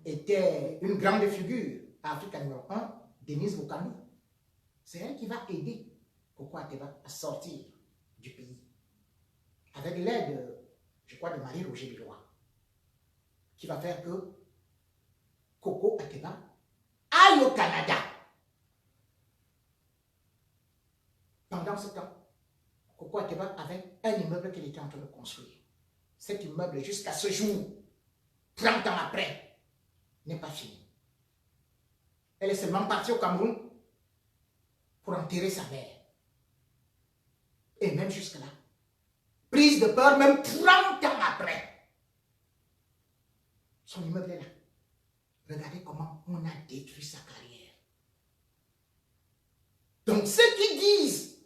était une grande figure à Afrique numéro 1, Denise Bokani, c'est elle qui va aider Coco Ateba à sortir du pays. Avec l'aide, je crois, de Marie-Roger Bilois, qui va faire que Coco Ateba aille au Canada. Pendant ce temps, Coco Ateba avait un immeuble qu'il était en train de construire. Cet immeuble, jusqu'à ce jour, 30 ans après, n'est pas fini. Elle est seulement partie au Cameroun pour enterrer sa mère. Et même jusque-là, prise de peur, même 30 ans après, son immeuble est là. Regardez comment on a détruit sa carrière. Donc ceux qui disent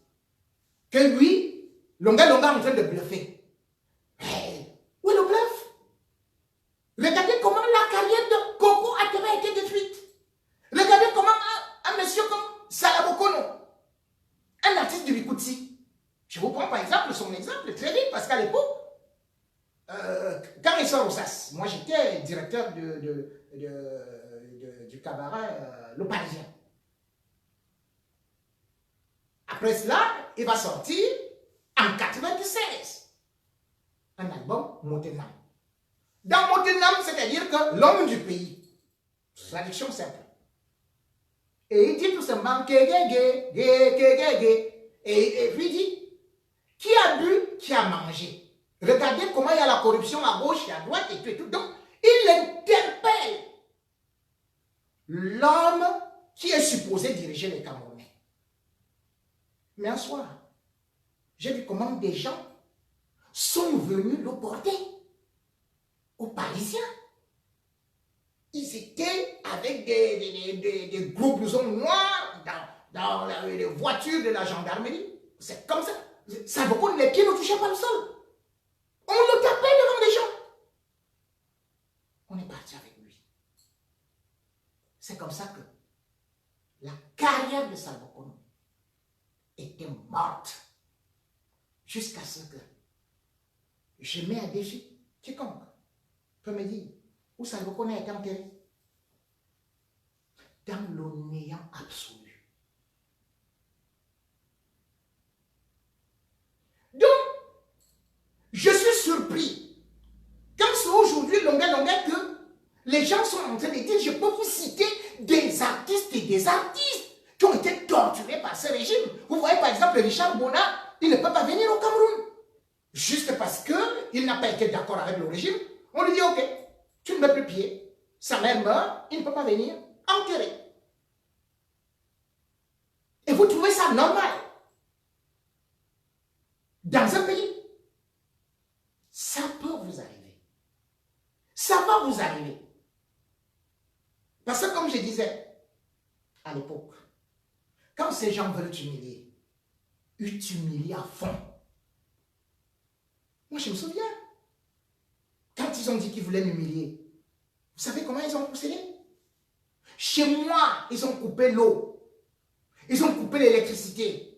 que lui, Longa est en train de bluffer. Hey, où est le bluff? Regardez comment la carrière de Coco Ateba a été détruite. Regardez comment un monsieur comme Salabokono, un artiste du Bikutsi, je vous prends par exemple son exemple très vite, parce qu'à l'époque, quand il sort au SAS, moi j'étais directeur du cabaret Le Parisien. Après cela, il va sortir en 96 un album Motenam. Dans Motenam, c'est-à-dire que l'homme du pays, traduction simple. Et il dit tout simplement et puis il dit qui a bu, qui a mangé. Regardez comment il y a la corruption à gauche et à droite et tout et tout. Donc, il interpelle l'homme qui est supposé diriger les Camerounais. Mais un soir, j'ai vu comment des gens sont venus le porter aux Parisiens. Ils étaient avec des gros blousons noirs dans les voitures de la gendarmerie. C'est comme ça. Ça veut dire que les pieds ne touchaient pas le sol. On le tapait devant les gens. On est parti avec lui. C'est comme ça que la carrière de Salbokono était morte. Jusqu'à ce que je mets un défi. Quiconque peut me dire où Salbokono a été enterré. Dans le néant absolu. Donc, je suis surpris. Quand c'est aujourd'hui Longa que les gens sont en train de dire, je peux vous citer des artistes et des artistes qui ont été torturés par ce régime. Vous voyez par exemple Richard Bona, il ne peut pas venir au Cameroun. Juste parce qu'il n'a pas été d'accord avec le régime, on lui dit, ok, tu ne mets plus pied, sa mère meurt, il ne peut pas venir, enterrer. Et vous trouvez ça normal? Dans un pays, ça peut vous arriver. Ça va vous arriver. Parce que comme je disais à l'époque, quand ces gens veulent t'humilier, ils t'humilient à fond. Moi, je me souviens, quand ils ont dit qu'ils voulaient m'humilier, vous savez comment ils ont procédé? Chez moi, ils ont coupé l'eau. Ils ont coupé l'électricité.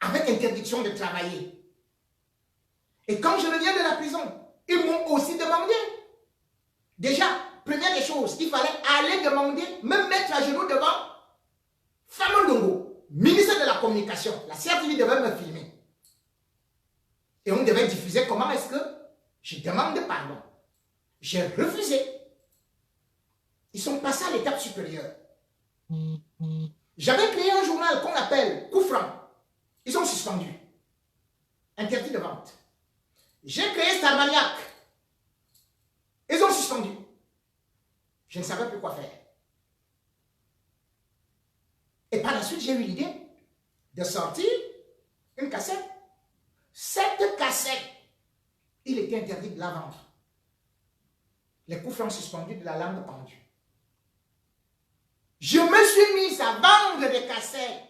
Avec interdiction de travailler. Et quand je reviens de la prison, ils m'ont aussi demandé. Déjà, première des choses, il fallait aller demander, me mettre à genoux devant Famondongo, ministre de la Communication. La CRTV devait me filmer. Et on devait diffuser comment est-ce que je demande pardon. J'ai refusé. Ils sont passés à l'étape supérieure. J'avais créé un journal qu'on appelle Coup Franc. Ils ont suspendu. Interdit de vente. J'ai créé Starmaniac. Ils ont suspendu. Je ne savais plus quoi faire. Et par la suite, j'ai eu l'idée de sortir une cassette. Cette cassette, il était interdit de la vendre. Les coups francs suspendus, de la langue pendue. Je me suis mis à vendre des cassettes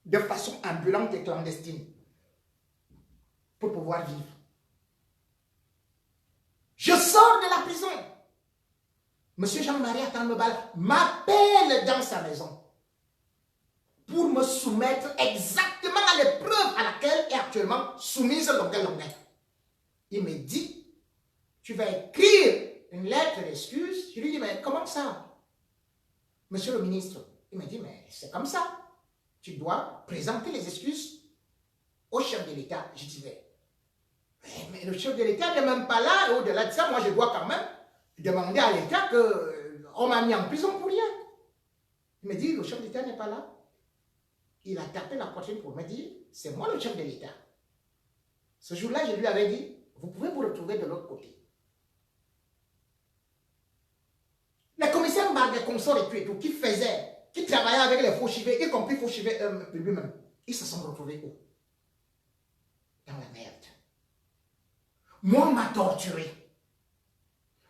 de façon ambulante et clandestine pour pouvoir vivre. Je sors de la prison. Monsieur Jean-Marie Atanmebala m'appelle dans sa maison pour me soumettre exactement à l'épreuve à laquelle est actuellement soumise Longuet Longuet. Il me dit, tu vas écrire une lettre d'excuse. Je lui dis, mais comment ça? Monsieur le ministre, il me dit, mais c'est comme ça. Tu dois présenter les excuses au chef de l'État. Je dis, mais le chef de l'État n'est même pas là. Et au-delà de ça, moi, je dois quand même demander à l'État qu'on m'a mis en prison pour rien. Il me dit, le chef de l'État n'est pas là. Il a tapé la poitrine pour me dire, c'est moi le chef de l'État. Ce jour-là, je lui avais dit, vous pouvez vous retrouver de l'autre côté. Les commissaires Marguerite Consort et tout, qui travaillaient avec les faux-chivés, y compris faux-chivés lui-même, ils se sont retrouvés où? Dans la merde. Moi, on m'a torturé.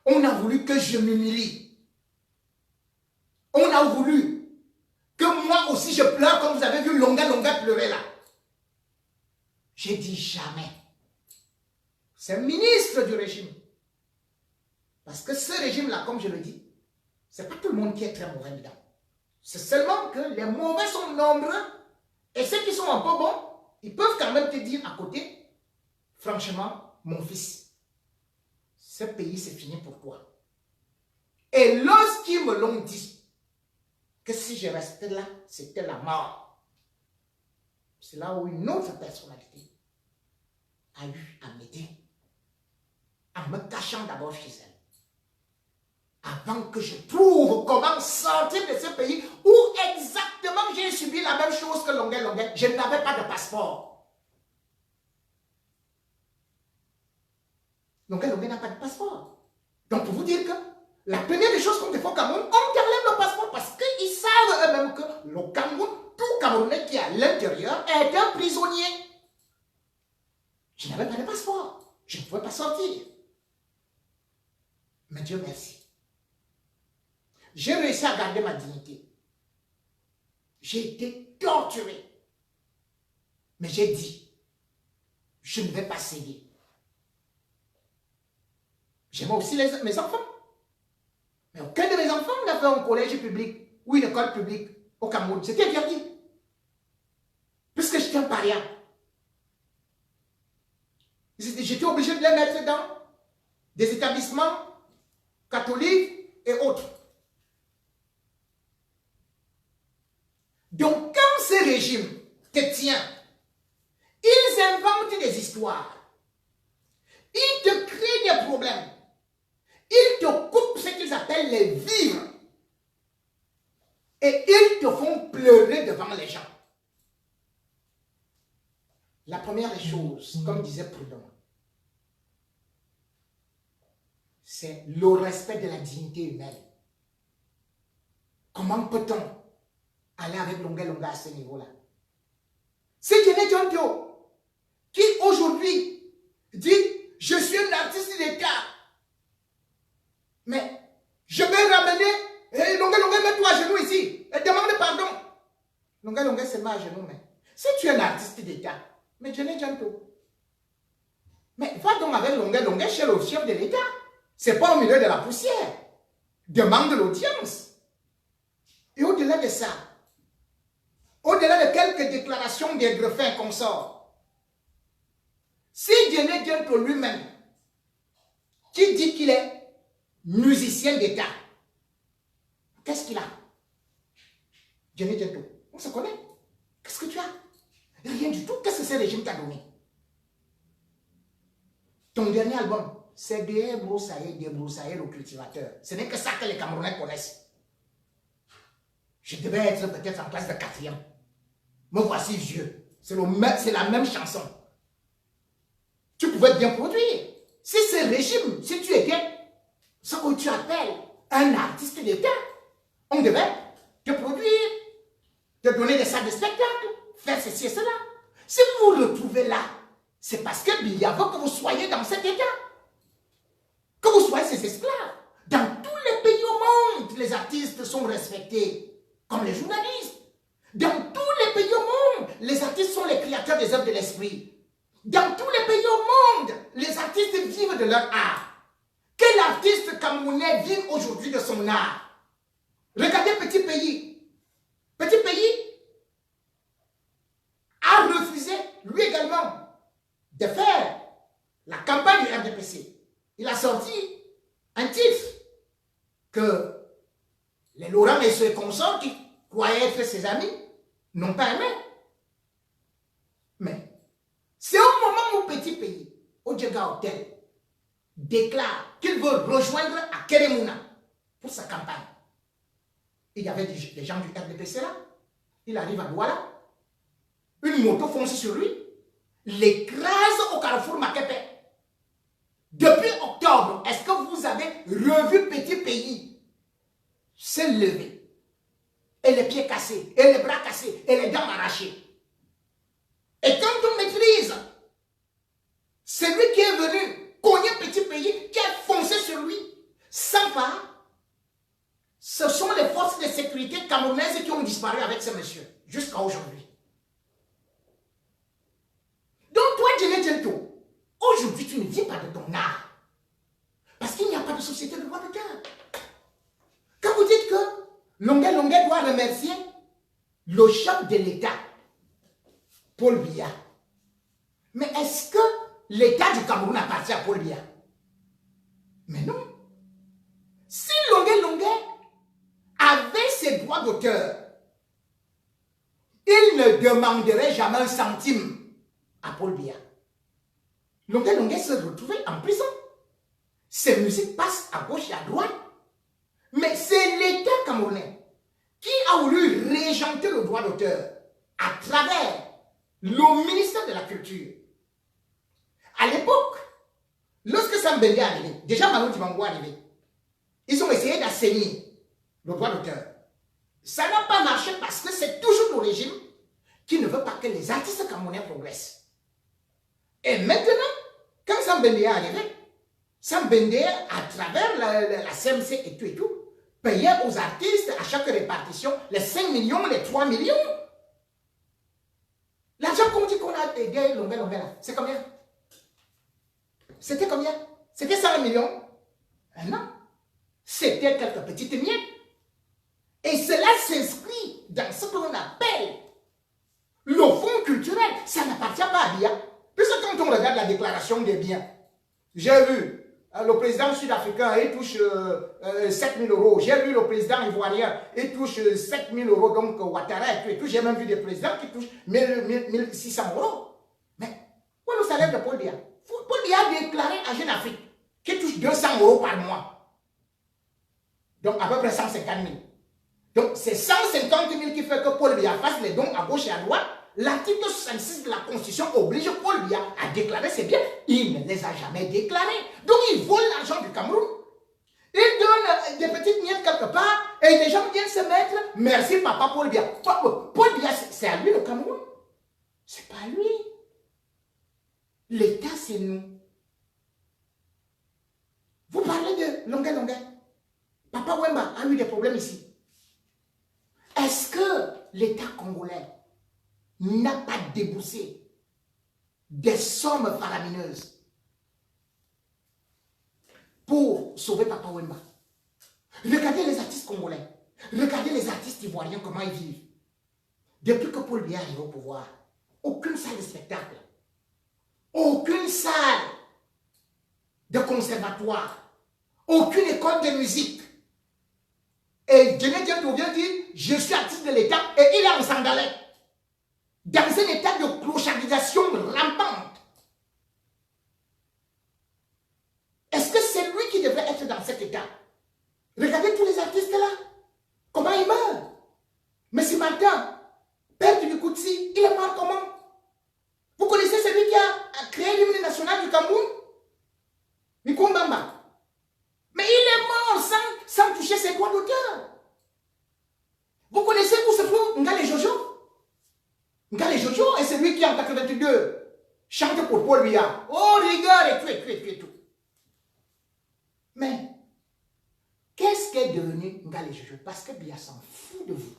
On a voulu que je m'humilie. On a voulu que moi aussi je pleure comme vous avez vu Longuet Longuet pleurer là. J'ai dit jamais. C'est un ministre du régime. Parce que ce régime-là, comme je le dis, c'est pas tout le monde qui est très mauvais dedans. C'est seulement que les mauvais sont nombreux et ceux qui sont un peu bons, ils peuvent quand même te dire à côté, franchement, mon fils, ce pays c'est fini pour toi. Et lorsqu'ils me l'ont dit, que si je restais là, c'était la mort. C'est là où une autre personnalité a eu à m'aider, en me cachant d'abord chez elle. Avant que je trouve comment sortir de ce pays où exactement j'ai subi la même chose que Longuet Longuet. Je n'avais pas de passeport. Longuet Longuet n'a pas de passeport. Donc pour vous dire que la première des choses qu'on fait au Cameroun, on enlève le passeport parce qu'ils savent eux-mêmes que le Cameroun, tout Camerounais qui est à l'intérieur est un prisonnier. Je n'avais pas de passeport. Je ne pouvais pas sortir. Mais Dieu merci. J'ai réussi à garder ma dignité. J'ai été torturé. Mais j'ai dit, je ne vais pas céder. J'aimais aussi mes enfants. Mais aucun de mes enfants n'a fait un collège public ou une école publique au Cameroun. C'était interdit. Puisque j'étais un paria. J'étais obligé de les mettre dans des établissements catholiques et autres. Donc, quand ce régime te tient, ils inventent des histoires. Ils te créent des problèmes. Ils te coupent ce qu'ils appellent les vivres. Et ils te font pleurer devant les gens. La première des choses, comme disait Prudhomme, c'est le respect de la dignité humaine. Comment peut-on aller avec Longuet Longuet à ce niveau-là? C'est Dieudonné Dianto qui aujourd'hui dit « Je suis un artiste d'État, mais je vais ramener Longuet Longuet, mets-toi à genoux ici et demande pardon. » Longuet Longuet se met à genoux, mais si tu es un artiste d'État, mais Dieudonné Dianto, mais va donc avec Longuet Longuet chez le chef de l'État. C'est pas au milieu de la poussière. Demande l'audience. Et au-delà de ça, au-delà de quelques déclarations des greffins qu'on sort, si Dieudonné Dianto lui-même, qui dit qu'il est musicien d'État, qu'est-ce qu'il a? Dieudonné Dianto, on se connaît. Qu'est-ce que tu as? Rien du tout. Qu'est-ce que ce régime t'a donné? Ton dernier album, c'est débroussailler le cultivateur. Ce n'est que ça que les Camerounais connaissent. Je devais être peut-être en classe de 4e. Me voici vieux. C'est la même chanson. Tu pouvais bien produire. Si c'est le régime, si tu étais ce que tu appelles un artiste d'État, on devait te produire, te donner des salles de spectacle, faire ceci et cela. Si vous vous retrouvez là, c'est parce qu'il y a que vous soyez dans cet état. Que vous soyez ces esclaves. Dans tous les pays au monde, les artistes sont respectés, comme les journalistes. Dans tous les pays au monde, les artistes sont les créateurs des œuvres de l'esprit. Dans tous les pays au monde, les artistes vivent de leur art. Quel artiste camerounais vit aujourd'hui de son art? Regardez Petit Pays. Petit Pays a refusé, lui également, de faire la campagne du RDPC. Il a sorti un titre que les Laurent et ses consorts qui croyaient être ses amis n'ont pas aimé. Mais c'est au moment où Petit Pays, au Djega Hotel, déclare qu'il veut rejoindre à Keremouna pour sa campagne. Il y avait des gens du RDPC là. Il arrive à Douala. Une moto fonce sur lui. L'écrase au carrefour Makepe. Depuis octobre, est-ce que vous avez revu Petit Pays se lever? Et les pieds cassés, et les bras cassés, et les dents arrachées. Et quand on maîtrise, c'est lui qui est venu cogner Petit Pays, qui a foncé sur lui, sans pas. Ce sont les forces de sécurité camerounaises qui ont disparu avec ce monsieur, jusqu'à aujourd'hui. Donc toi, Djené Djento, aujourd'hui tu ne vis pas de ton art. Parce qu'il n'y a pas de société de droit d'auteur. Quand vous dites que Longuet doit remercier le chef de l'État, Paul Biya. Mais est-ce que l'État du Cameroun appartient à Paul Biya? Mais non. Si Longuet avait ses droits d'auteur, il ne demanderait jamais un centime à Paul Biya. Longuet se retrouvait en prison. Ses musiques passent à gauche et à droite. Mais c'est l'État camerounais qui a voulu régenter le droit d'auteur à travers le ministère de la Culture. À l'époque, lorsque Sambende est arrivé, déjà Manu Dibango est arrivé, ils ont essayé d'assainir le droit d'auteur. Ça n'a pas marché parce que c'est toujours le régime qui ne veut pas que les artistes camerounais progressent. Et maintenant, quand Sambende est arrivé, Sambende, à travers la CMC et tout, payait aux artistes à chaque répartition les 5 millions, les 3 millions. L'argent qu'on dit qu'on a aidé Longuet là, c'est combien? C'était combien? C'était 100 millions? Non. C'était quelques petites miettes. Et cela s'inscrit dans ce qu'on appelle le fonds culturel. Ça n'appartient pas à Biya. Puisque quand on regarde la déclaration des biens, j'ai vu le président sud-africain, il touche 7 000 euros. J'ai vu le président ivoirien, il touche 7 000 euros. Donc Ouattara et tout. J'ai même vu des présidents qui touchent 1 600 euros. Mais où est le salaire de Paul Biya? Paul Biya a déclaré à Jeune Afrique qu'il touche 200 euros par mois. Donc à peu près 150 000. Donc c'est 150 000 qui fait que Paul Biya fasse les dons à gauche et à droite. L'article 66 de la Constitution oblige Paul Biya à déclarer ses biens. Il ne les a jamais déclarés. Donc il vole l'argent du Cameroun. Il donne des petites miettes quelque part et les gens viennent se mettre. Merci papa Paul Biya. Paul Biya, c'est à lui le Cameroun. C'est pas à lui. L'État, c'est nous. Vous parlez de Longuet. Papa Wemba a eu des problèmes ici. Est-ce que l'État congolais n'a pas déboursé des sommes faramineuses pour sauver Papa Wemba? Regardez les artistes congolais. Regardez les artistes ivoiriens, comment ils vivent. Depuis que Paul Biya arrive au pouvoir, aucune salle de spectacle, aucune salle de conservatoire, aucune école de musique. Et Djené Djento vient dire, je suis artiste de l'État, et il est en sandalette, dans un état de clochardisation rampante. Est-ce que c'est lui qui devrait être dans cet état? Regardez tous les artistes là, comment ils meurent. Martin, père du Kutsi, il est mort comment? Vous connaissez celui qui a créé l'hymne national du Cameroun? Mikumbamba. Mais il est mort sans toucher ses droits d'auteur. Vous connaissez où se trouve Ngale Jojo? Ngale Jojo est celui qui en 82 chante pour Paul Biya. Oh, rigueur et tout. Mais, qu'est-ce qu'est devenu Ngale Jojo? Parce que Biya s'en fout de vous.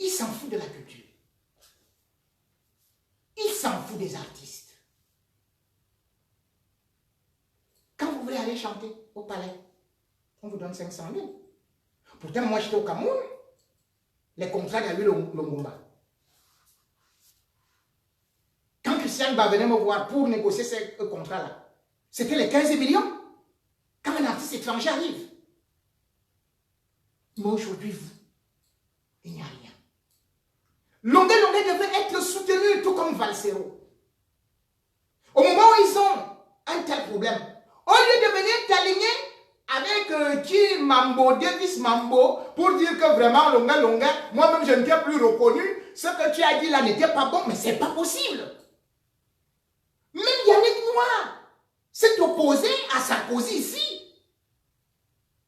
Il s'en fout de la culture. Il s'en fout des artistes. Quand vous voulez aller chanter au palais, on vous donne 500 000. Pourtant, moi, j'étais au Cameroun. Les contrats, il y a eu le Mumba. Quand Christian va venir me voir pour négocier ces contrats-là, c'était les 15 millions. Quand un artiste étranger arrive. Mais aujourd'hui, vous, il n'y a rien. Longuet devrait être soutenu, tout comme Valsero. Au moment où ils ont un tel problème, au lieu de venir t'aligner avec qui Mambo, Davis Mambo, pour dire que vraiment Longuet, moi-même je ne t'ai plus reconnu, ce que tu as dit là n'était pas bon, mais c'est pas possible. Même Yannick Noir s'est opposé à Sarkozy ici.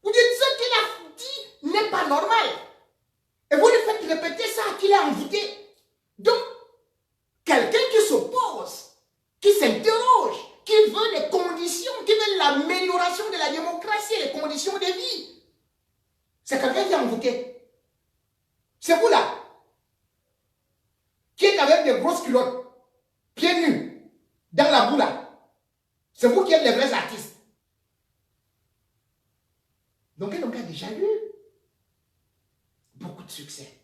Vous dites ce qu'il a dit n'est pas normal. Et vous lui faites répéter ça à qui l'a invité. Donc, quelqu'un qui s'oppose, qui s'interroge, qui veut les conditions, qui veut l'amélioration de la démocratie et les conditions de vie. C'est quelqu'un qui a invoqué. C'est vous là, qui êtes avec des grosses culottes, pieds nus, dans la boue là. C'est vous qui êtes les vrais artistes. Donc, on a déjà eu beaucoup de succès.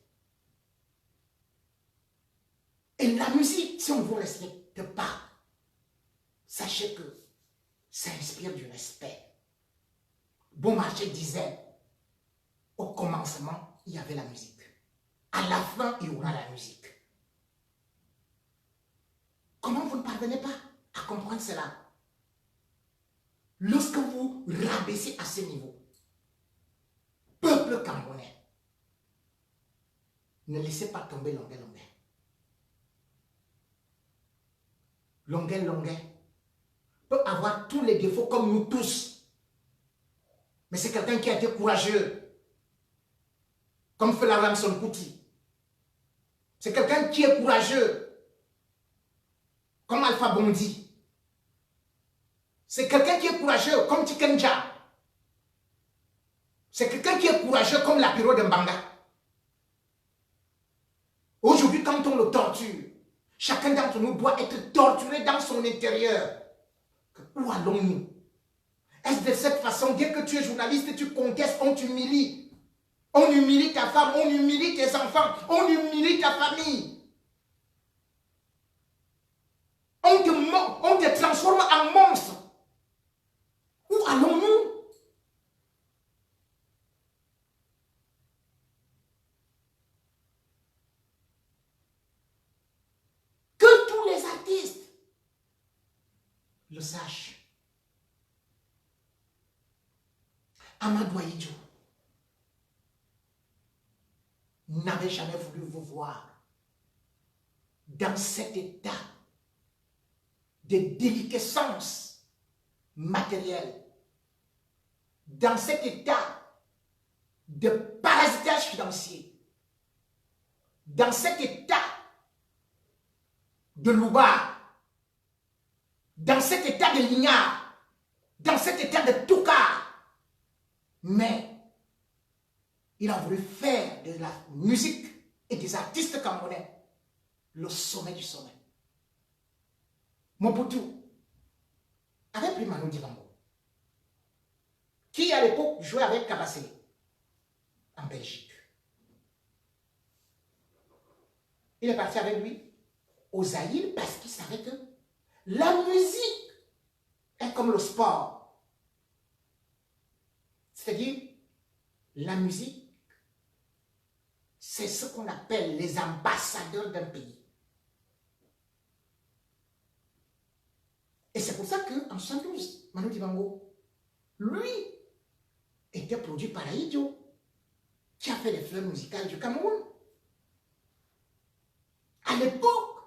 Et la musique, si on ne vous respecte pas, sachez que ça inspire du respect. Beaumarchais disait, au commencement, il y avait la musique. À la fin, il y aura la musique. Comment vous ne parvenez pas à comprendre cela? Lorsque vous rabaissez à ce niveau, peuple camerounais, ne laissez pas tomber Longuet. Longuet peut avoir tous les défauts comme nous tous. Mais c'est quelqu'un qui a été courageux. Comme Fela Ramson Kuti. C'est quelqu'un qui est courageux. Comme Alpha Bondi. C'est quelqu'un qui est courageux comme Tikenja. C'est quelqu'un qui est courageux comme Lapiro de Mbanga. Aujourd'hui, quand on le torture, chacun d'entre nous doit être torturé dans son intérieur. Où allons-nous? Est-ce de cette façon, dès que tu es journaliste, tu contestes, on t'humilie? On humilie ta femme, on humilie tes enfants, on humilie ta famille. On te transforme en monstre. Où allons-nous? Que tous les artistes le sachent. Amadou Ahidjo n'avait jamais voulu vous voir dans cet état de déliquescence matérielle, dans cet état de parasitage financier, dans cet état de loubar, dans cet état de lignard, dans cet état de toukar. Mais il a voulu faire de la musique et des artistes camerounais le sommet du sommet. Mobutu avait pris Manu Dibango, qui à l'époque jouait avec Kabassé en Belgique. Il est parti avec lui au Zaïre parce qu'il savait que la musique est comme le sport. C'est-à-dire, la musique, c'est ce qu'on appelle les ambassadeurs d'un pays. Et c'est pour ça qu'en 1972, Manu Dibango, lui, est était produit par Ahidjo, qui a fait les fleurs musicales du Cameroun. À l'époque,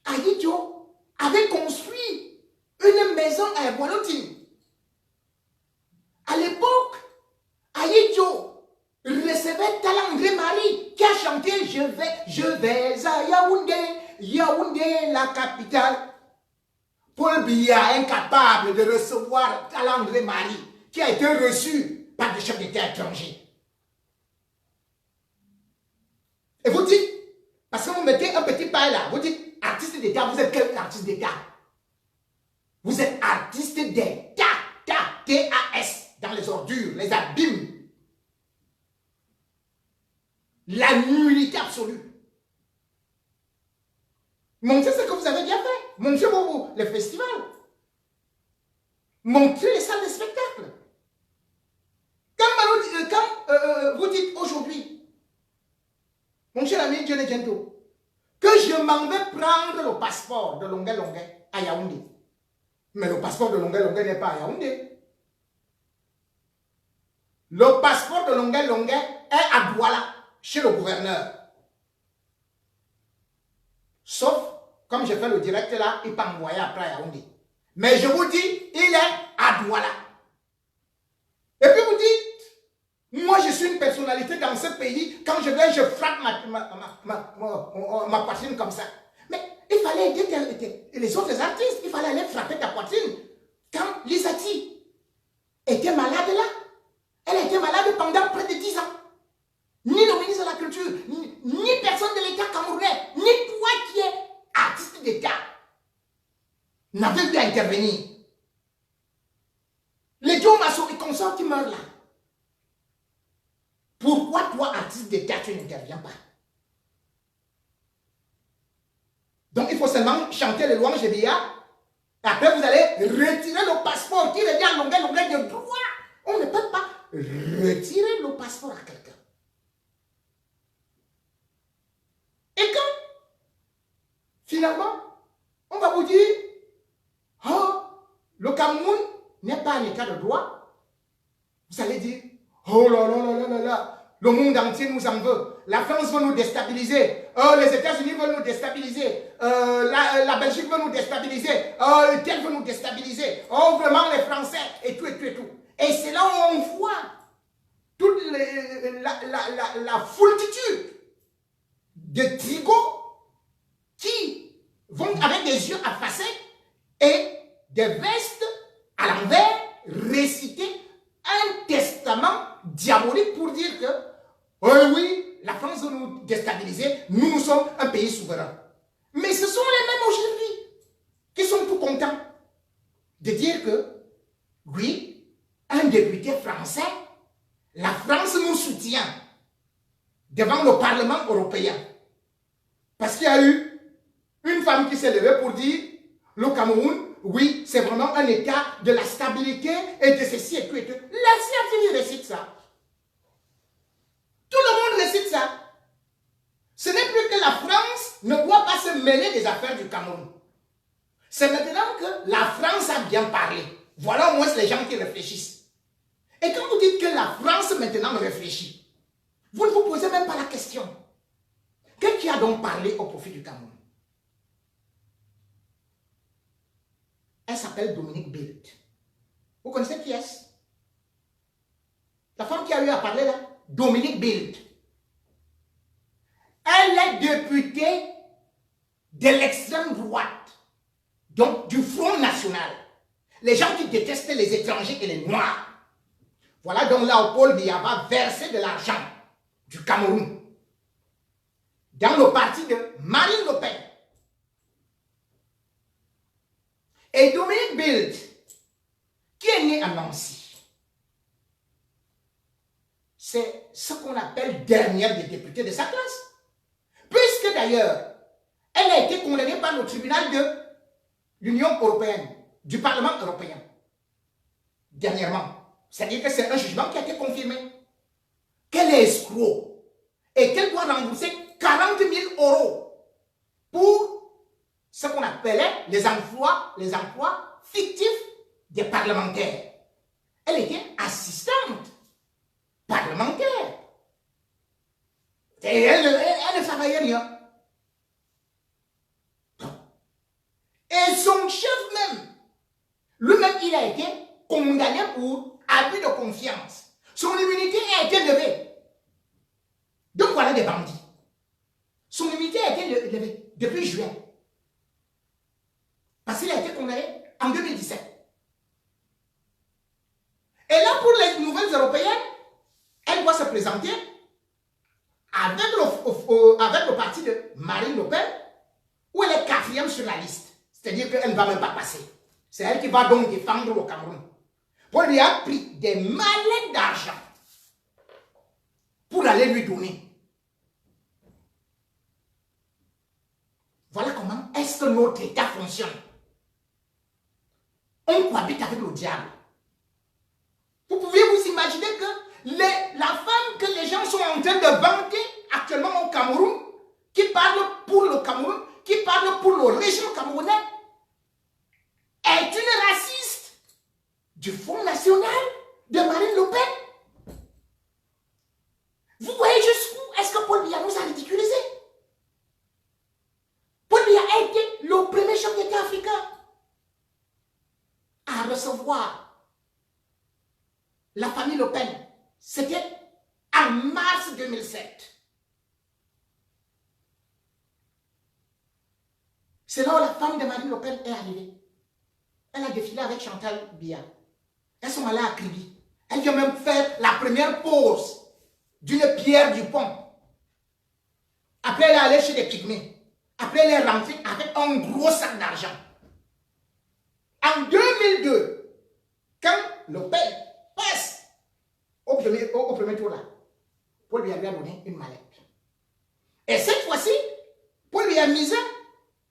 Ahidjo avait construit une maison à Eboalotine. À l'époque, Ahidjo recevait Talla André Marie qui a chanté Je vais à Yaoundé, Yaoundé la capitale. Paul Biya, incapable de recevoir Talla André Marie, qui a été reçu par des chefs d'État étrangers. Et vous dites, parce que vous mettez un petit paille là, vous dites, artiste d'État, vous êtes quel artiste d'État? Vous êtes artiste d'État, T-A-S, dans les ordures, les abîmes. La nullité absolue. Montrez ce que vous avez bien fait. Montrez les festivals. Montrez les salles de spectacle. Quand vous dites aujourd'hui, mon cher ami Djene Djento, que je m'en vais prendre le passeport de Longué Longué à Yaoundé. Mais le passeport de Longué Longué n'est pas à Yaoundé. Le passeport de Longué Longué est à Douala, chez le gouverneur. Sauf, comme j'ai fait le direct là, il peut envoyer après à Yaoundé. Mais je vous dis, il est à Douala. Et puis vous dites, moi je suis une personnalité dans ce pays, quand je viens, je frappe ma poitrine comme ça. Mais il fallait aider les autres artistes, il fallait aller frapper ta poitrine. Quand Lisati était malade là, elle a été malade pendant près de 10 ans. Ni le ministre de la Culture, ni personne de l'État camerounais, ni toi qui es artiste d'État, n'avait pu intervenir. Les Joe Masso et consorts qui meurent là. Pourquoi toi, artiste d'État, tu n'interviens pas? Donc il faut seulement chanter les louanges de Biya. Après vous allez retirer le passeport qui revient à longueur de droit. On ne peut pas retirer le passeport à quelqu'un. Et quand, finalement, on va vous dire, oh, le Cameroun n'est pas un état de droit, vous allez dire, oh là là là là là là, le monde entier nous en veut, la France veut nous déstabiliser, les États-Unis veulent nous déstabiliser, la Belgique veut nous déstabiliser, tel veut nous déstabiliser, oh vraiment les Français, et tout, et tout, et tout. Et c'est là où on voit toute la foultitude de trigots qui vont avec des yeux affacés et des vestes à l'envers réciter un testament diabolique pour dire que oh oui, la France veut nous déstabiliser, nous sommes un pays souverain. Mais ce sont les mêmes aujourd'hui qui sont tout contents de dire que oui, un député français, la France nous soutient devant le Parlement européen. Parce qu'il y a eu une femme qui s'est levée pour dire le Cameroun, oui, c'est vraiment un état de la stabilité et de ceci et tout et tout. La science récite ça. Tout le monde récite ça. Ce n'est plus que la France ne doit pas se mêler des affaires du Cameroun. C'est maintenant que la France a bien parlé. Voilà au moins les gens qui réfléchissent. Et quand vous dites que la France maintenant réfléchit, vous ne vous posez même pas la question. Qui a donc parlé au profit du Cameroun? Elle s'appelle Dominique Bildt. Vous connaissez qui est-ce? La femme qui a eu à parler là, Dominique Bildt. Elle est députée de l'extrême droite, donc du Front National. Les gens qui détestent les étrangers et les Noirs. Voilà donc là où Paul Biya va verser de l'argent du Cameroun dans le parti de Marine Le Pen. Et Dominique Bildt, qui est né à Nancy, c'est ce qu'on appelle dernière des députés de sa classe. Puisque d'ailleurs, elle a été condamnée par le tribunal de l'Union européenne, du Parlement européen, dernièrement. C'est-à-dire que c'est un jugement qui a été confirmé. Qu'elle est escroc et qu'elle doit rembourser 40 000 € pour ce qu'on appelait les emplois fictifs des parlementaires. Elle était assistante parlementaire. Et elle ne travaillait rien. Et son chef même, lui-même, il a été condamné pour abus de confiance. Son immunité a été levée. Donc voilà des bandits. Son immunité a été levée depuis juin. Parce qu'il a été condamné en 2017. Et là, pour les nouvelles européennes, elle doit se présenter avec le parti de Marine Le Pen, où elle est 4e sur la liste. C'est-à-dire qu'elle ne va même pas passer. C'est elle qui va donc défendre le Cameroun. Paul lui a pris des mallettes d'argent pour aller lui donner. Voilà comment est-ce que notre État fonctionne. On cohabite avec le diable. Vous pouvez vous imaginer que la femme que les gens sont en train de vanter actuellement au Cameroun, qui parle pour le Cameroun, qui parle pour le régime camerounais, est une raciste du Front National de Marine Le Pen. Vous voyez jusqu'où est-ce que Paul Biya nous a ridiculisés? Paul Biya a été le premier chef d'État africain à recevoir la famille Le Pen. C'était en mars 2007. C'est là où la femme de Marine Le Pen est arrivée. Elle a défilé avec Chantal Biya. Elles sont allées à Kribi. Elle vient même faire la première pause d'une pierre du pont. Après, elle est allée chez les pygmées. Après, elle est rentrée avec un gros sac d'argent. En 2002, quand Le Pen passe au premier tour là, Paul lui a donné une mallette. Et cette fois-ci, Paul lui a misé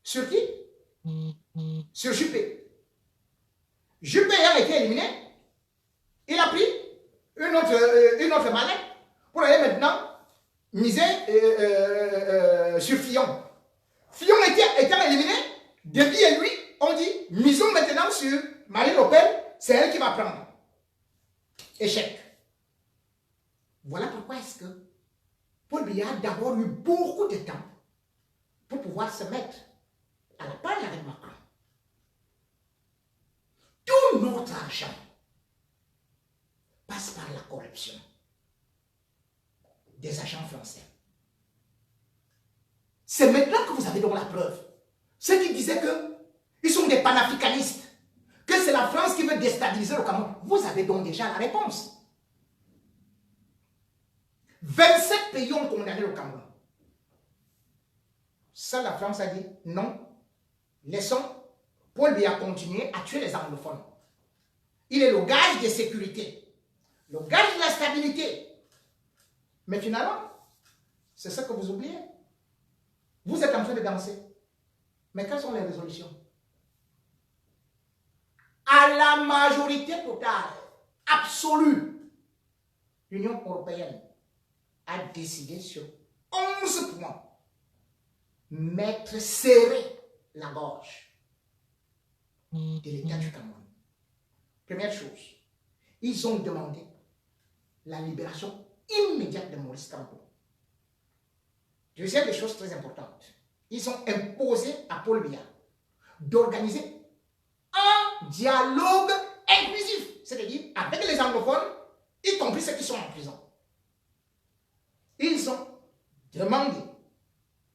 sur qui? Sur Juppé. Juppé ayant été éliminé, il a pris une autre mallette pour aller maintenant miser sur Fillon. Fillon étant éliminé, depuis et lui, on dit, misons maintenant sur Marine Le Pen, c'est elle qui va prendre. Échec. Voilà pourquoi est-ce que Paul Biya a d'abord eu beaucoup de temps pour pouvoir se mettre à la page avec Macron. Tout notre argent passe par la corruption des agents français. C'est maintenant que vous avez donc la preuve. Ceux qui disaient qu'ils sont des panafricanistes, que c'est la France qui veut déstabiliser le Cameroun, vous avez donc déjà la réponse. 27 pays ont condamné le Cameroun. Ça, la France a dit non, laissons Paul Biya continuer à tuer les anglophones. Il est le gage de sécurité, le gage de la stabilité. Mais finalement, c'est ça que vous oubliez. Vous êtes en train de danser. Mais quelles sont les résolutions? À la majorité totale, absolue, l'Union européenne a décidé sur 11 points mettre serré la gorge de l'État du Cameroun. Première chose, ils ont demandé la libération immédiate de Maurice Kamto. Deuxième des choses très importantes, ils ont imposé à Paul Biya d'organiser un dialogue inclusif, c'est-à-dire avec les anglophones, y compris ceux qui sont en prison. Ils ont demandé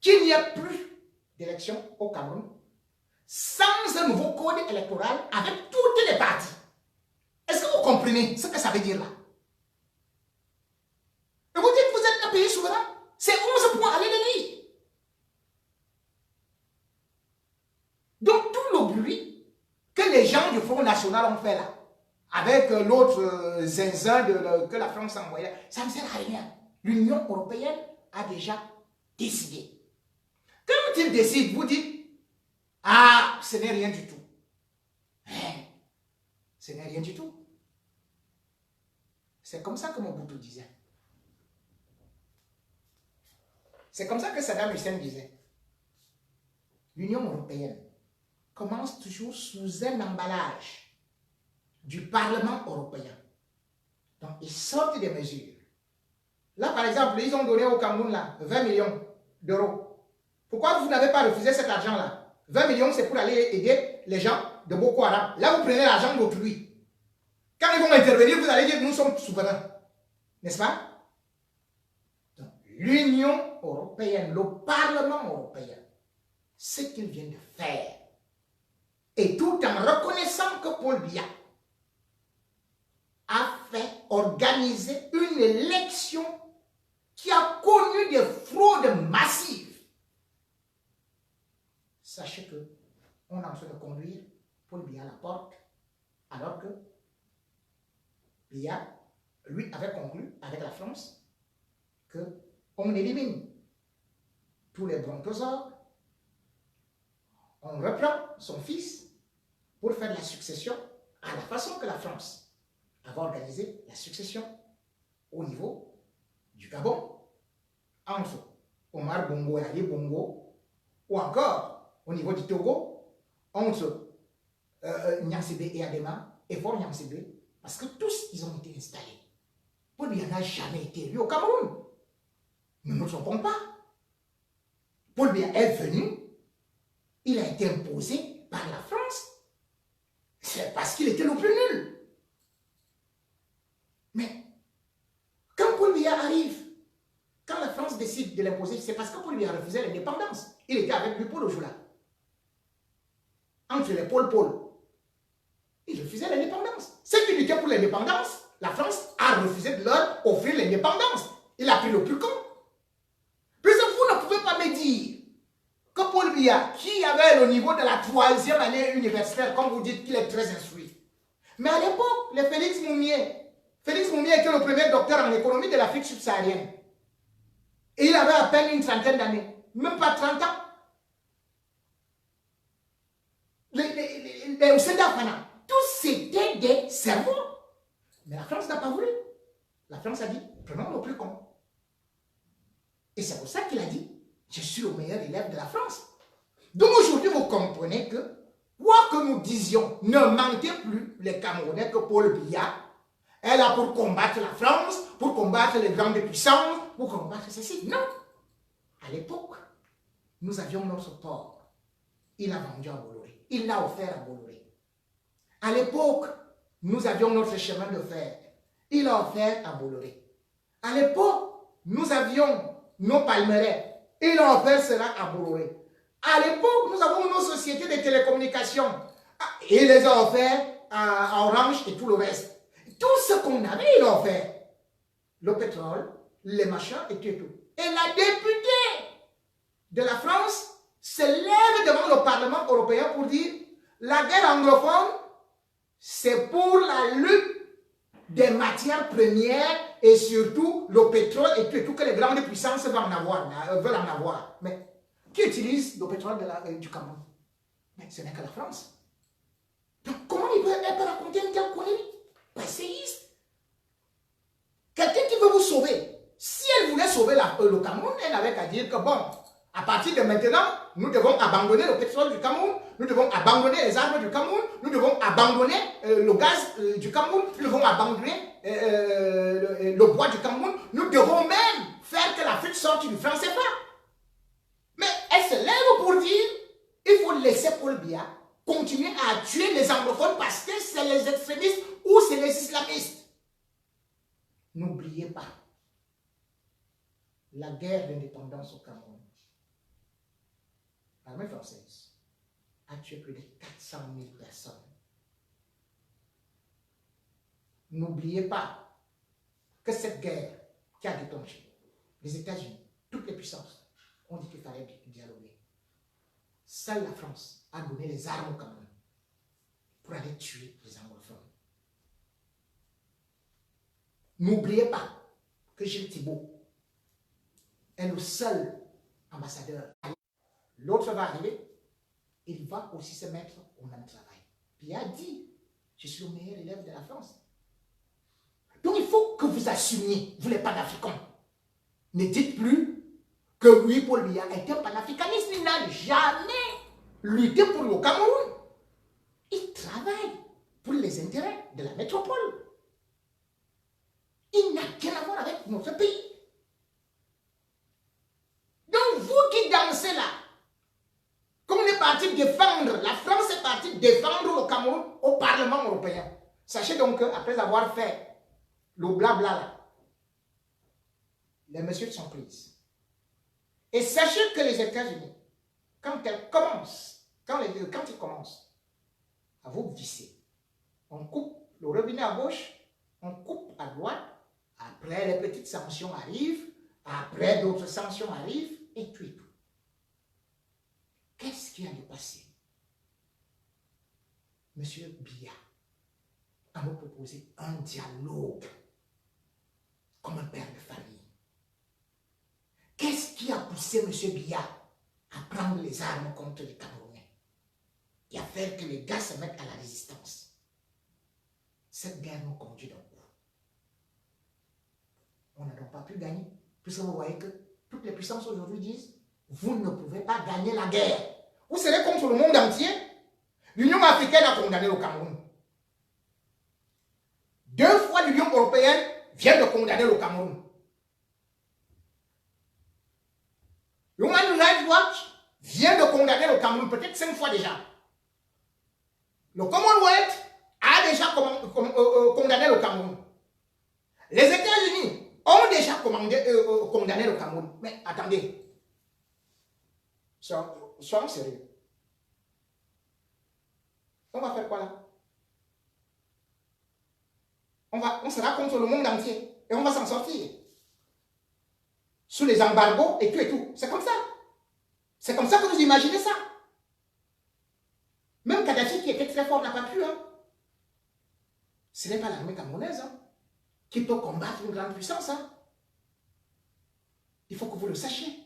qu'il n'y ait plus d'élections au Cameroun sans un nouveau code électoral avec toutes les parties. Est-ce que vous comprenez ce que ça veut dire là? Et vous dites que vous êtes un pays souverain? C'est 11 points, allez les lire. Donc tout le bruit que les gens du Front National ont fait là, avec l'autre zinzin que la France a envoyé, ça ne sert à rien. L'Union européenne a déjà décidé. Quand il décide, vous dites, ah, ce n'est rien du tout. Ce n'est rien du tout. C'est comme ça que Mobutu disait. C'est comme ça que Saddam Hussein disait. L'Union européenne commence toujours sous un emballage du Parlement européen. Donc, ils sortent des mesures Là, par exemple, ils ont donné au Cameroun là, 20 millions d'euros. Pourquoi vous n'avez pas refusé cet argent-là? 20 millions, c'est pour aller aider les gens de Boko Haram. Là, vous prenez l'argent d'autrui. Quand ils vont intervenir, vous allez dire que nous sommes souverains. N'est-ce pas? L'Union européenne, le Parlement européen, ce qu'il vient de faire, et tout en reconnaissant que Paul Biya a fait organiser une élection qui a connu des fraudes massives. Sachez que on est en train de conduire Paul Biya à la porte, alors que Biya, lui, avait conclu avec la France qu'on élimine tous les brontosaures, on reprend son fils pour faire la succession à la façon que la France avait organisé la succession au niveau du Gabon, entre Omar Bongo et Ali Bongo, ou encore au niveau du Togo, entre Nyansebe et Adema, et Fort Nyansebe, parce que tous, ils ont été installés. Paul Biya n'a jamais été élu au Cameroun. Ne nous trompons pas. Paul Biya est venu, il a été imposé par la France. C'est parce qu'il était le plus nul. Mais quand Paul Biya arrive, quand la France décide de l'imposer, c'est parce que Paul Biya refusait l'indépendance. Il était avec lui Paul Ojoula. Entre les Paul, il refusait l'indépendance. Ceux qui luttaient pour l'indépendance, la France a refusé de leur offrir l'indépendance. Il a pris le plus con. Puisque vous ne pouvez pas me dire que Paul Biya, qui avait le niveau de la 3e année universitaire, comme vous dites qu'il est très instruit. Mais à l'époque, le Félix Moumié était le premier docteur en économie de l'Afrique subsaharienne. Et il avait à peine une trentaine d'années, même pas 30 ans. Les Ousenda, tous c'était des cerveaux. Mais la France n'a pas voulu. La France a dit, prenons le plus con. Et c'est pour ça qu'il a dit, je suis le meilleur élève de la France. Donc aujourd'hui, vous comprenez que, quoi que nous disions, ne mentez plus les Camerounais que Paul Biya est là pour combattre la France, pour combattre les grandes puissances, pour combattre ceci. Non. À l'époque, nous avions notre port. Il a vendu à Bolloré. Il l'a offert à Bolloré. À l'époque, nous avions notre chemin de fer. Il a offert à Bolloré. À l'époque, nous avions nos palmeraies. Il a offert cela à Bolloré. À l'époque, nous avons nos sociétés de télécommunications. Il les a offerts à Orange et tout le reste. Tout ce qu'on avait, il a offert. Le pétrole, les machins et tout. Et la députée de la France se lève devant le Parlement européen pour dire la guerre anglophone, c'est pour la lutte des matières premières et surtout le pétrole et tout que les grandes puissances veulent en avoir. Mais qui utilise le pétrole du Cameroun? Mais ce n'est que la France. Donc comment elle peut raconter une telle connerie? Passéiste. Quelqu'un qui veut vous sauver. Si elle voulait sauver le Cameroun, elle n'avait qu'à dire que bon, à partir de maintenant, nous devons abandonner le pétrole du Cameroun, nous devons abandonner les armes du Cameroun, nous devons abandonner le gaz du Cameroun, nous devons abandonner le bois du Cameroun, nous devons même faire que l'Afrique sorte du franc CFA. Mais elle se lève pour dire, il faut laisser Paul Biya continuer à tuer les anglophones parce que c'est les extrémistes ou c'est les islamistes. N'oubliez pas, la guerre d'indépendance au Cameroun, l'armée française a tué plus de 400 000 personnes. N'oubliez pas que cette guerre qui a déclenché, les États-Unis, toutes les puissances, ont dit qu'il fallait dialoguer. Seule la France a donné les armes au Cameroun pour aller tuer les anglophones. N'oubliez pas que Gilles Thibault est le seul ambassadeur. L'autre va arriver, il va aussi se mettre au même travail. Puis il a dit, je suis le meilleur élève de la France. Donc il faut que vous assumiez, vous les panafricains. Ne dites plus que oui, Paul Biya est un panafricaniste. Il n'a jamais lutté pour le Cameroun. Il travaille pour les intérêts de la métropole. Il n'a rien à voir avec notre pays. partie défendre, la France est partie défendre le Cameroun au Parlement européen. Sachez donc qu'après avoir fait le blabla là, les mesures sont prises. Et sachez que les États-Unis, quand ils commencent à vous visser, on coupe le robinet à gauche, on coupe à droite, après les petites sanctions arrivent, après d'autres sanctions arrivent, et tout et tout. Qu'est-ce qui a de passé? Monsieur Biya a nous proposé un dialogue comme un père de famille. Qu'est-ce qui a poussé M. Biya à prendre les armes contre les Camerounais et à faire que les gars se mettent à la résistance? Cette guerre nous conduit d'un coup. On n'a donc pas pu gagner, puisque vous voyez que toutes les puissances aujourd'hui disent vous ne pouvez pas gagner la guerre. Vous serez contre le monde entier. L'Union africaine a condamné le Cameroun. 2 fois l'Union européenne vient de condamner le Cameroun. Human Rights Watch vient de condamner le Cameroun, peut-être 5 fois déjà. Le Commonwealth a déjà condamné le Cameroun. Les États-Unis ont déjà condamné le Cameroun. Mais attendez, soyons sérieux. On va faire quoi là? On sera contre le monde entier et on va s'en sortir. Sous les embargos et tout et tout. C'est comme ça. C'est comme ça que vous imaginez ça. Même Kadhafi qui était très fort n'a pas pu. Hein. Ce n'est pas l'armée camerounaise qui peut combattre une grande puissance. Hein. Il faut que vous le sachiez.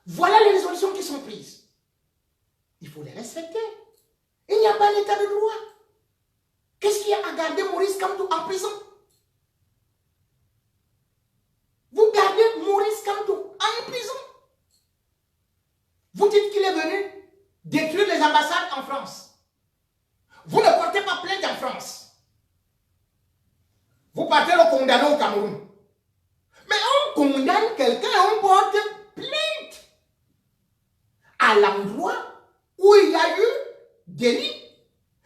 Voilà les résolutions qui sont prises. Il faut les respecter. Il n'y a pas l'état de droit. Qu'est-ce qui a à garder Maurice Kamto en prison? Vous gardez Maurice Kamto en prison. Vous dites qu'il est venu détruire les ambassades en France. Vous ne portez pas plainte en France. Vous partez le condamner au Cameroun. Mais on condamne quelqu'un et on porte plainte à l'endroit où il y a eu délit.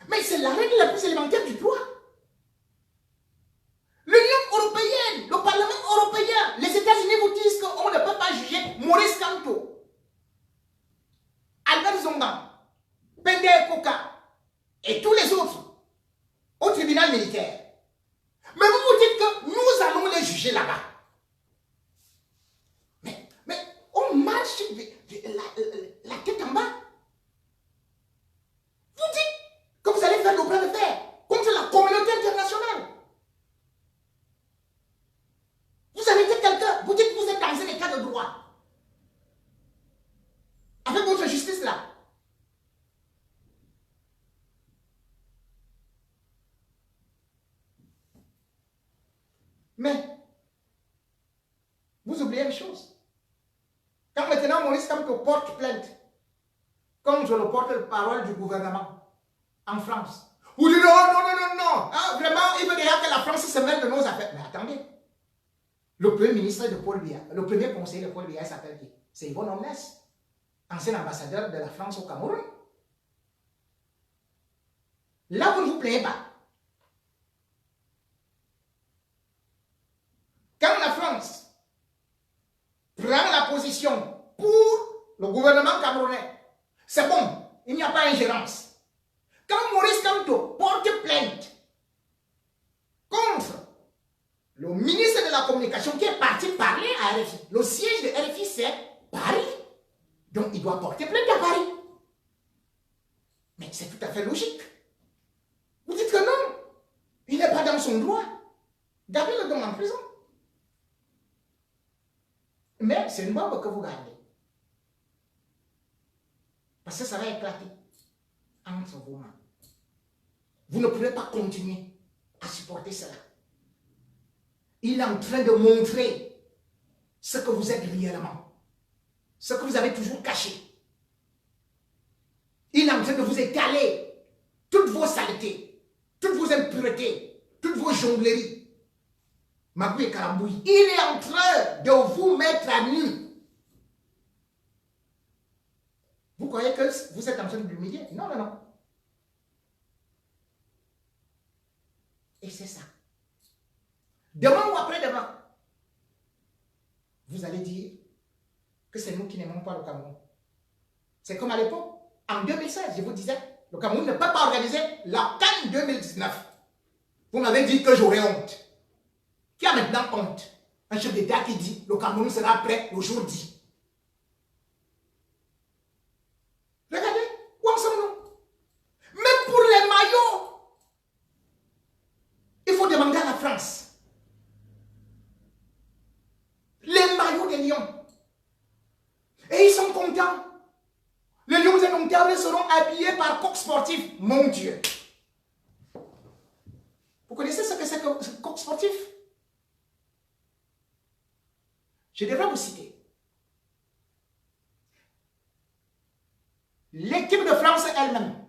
Mais c'est la règle la plus élémentaire du droit. L'Union européenne, le Parlement européen, les États-Unis vous disent qu'on ne peut pas juger Maurice Kamto, Albert Zongan, Pende Koka et tous les autres au tribunal militaire. Mais vous vous dites que nous allons les juger là-bas. Mais on marche la tête en bas. Vous dites que vous allez faire le bras de fer contre la communauté internationale. Vous avez dit quelqu'un, vous dites que vous êtes dans un état de droit. Avec votre justice là. Mais, vous oubliez une chose. Quand maintenant Maurice Kamto porte plainte contre le porte-parole du gouvernement en France, vous dites non. Ah, vraiment, il veut déjà que la France se mêle de nos affaires. Mais attendez. Le premier ministre de Paul Biya, le premier conseiller de Paul Biya s'appelle qui? C'est Yvonne Omnes, ancien ambassadeur de la France au Cameroun. Là, vous ne vous plaignez pas. Quand la France prend la position pour le gouvernement camerounais, c'est bon, il n'y a pas d'ingérence. Quand Maurice Kamto porte plainte contre le ministre de la Communication qui est parti parler à RFI, le siège de RFI c'est Paris, donc il doit porter plainte à Paris. Mais c'est tout à fait logique. Vous dites que non, il n'est pas dans son droit. Gardez le don en prison. Mais c'est une bombe que vous gardez. Parce que ça va éclater entre vos mains. Vous ne pouvez pas continuer à supporter cela. Il est en train de montrer ce que vous êtes réellement. Ce que vous avez toujours caché. Il est en train de vous étaler toutes vos saletés, toutes vos impuretés, toutes vos jongleries. Magou et Karambouy, il est en train de vous mettre à nu. Vous croyez que vous êtes en train de l'humilier? Non, non, non. Et c'est ça. Demain ou après-demain, vous allez dire que c'est nous qui n'aimons pas le Cameroun. C'est comme à l'époque, en 2016, je vous disais, le Cameroun ne peut pas organiser la CAN 2019. Vous m'avez dit que j'aurais honte. Qui a maintenant honte? Un chef d'État qui dit le Cameroun sera prêt le jour dit. Regardez, où en sommes-nous? Même pour les maillots, il faut demander à la France. Les maillots des Lions. Et ils sont contents. Les Lions indomptables seront habillés par Coq Sportif. Mon Dieu. Vous connaissez ce que c'est que Coq Sportif? Je devrais vous citer. L'équipe de France elle-même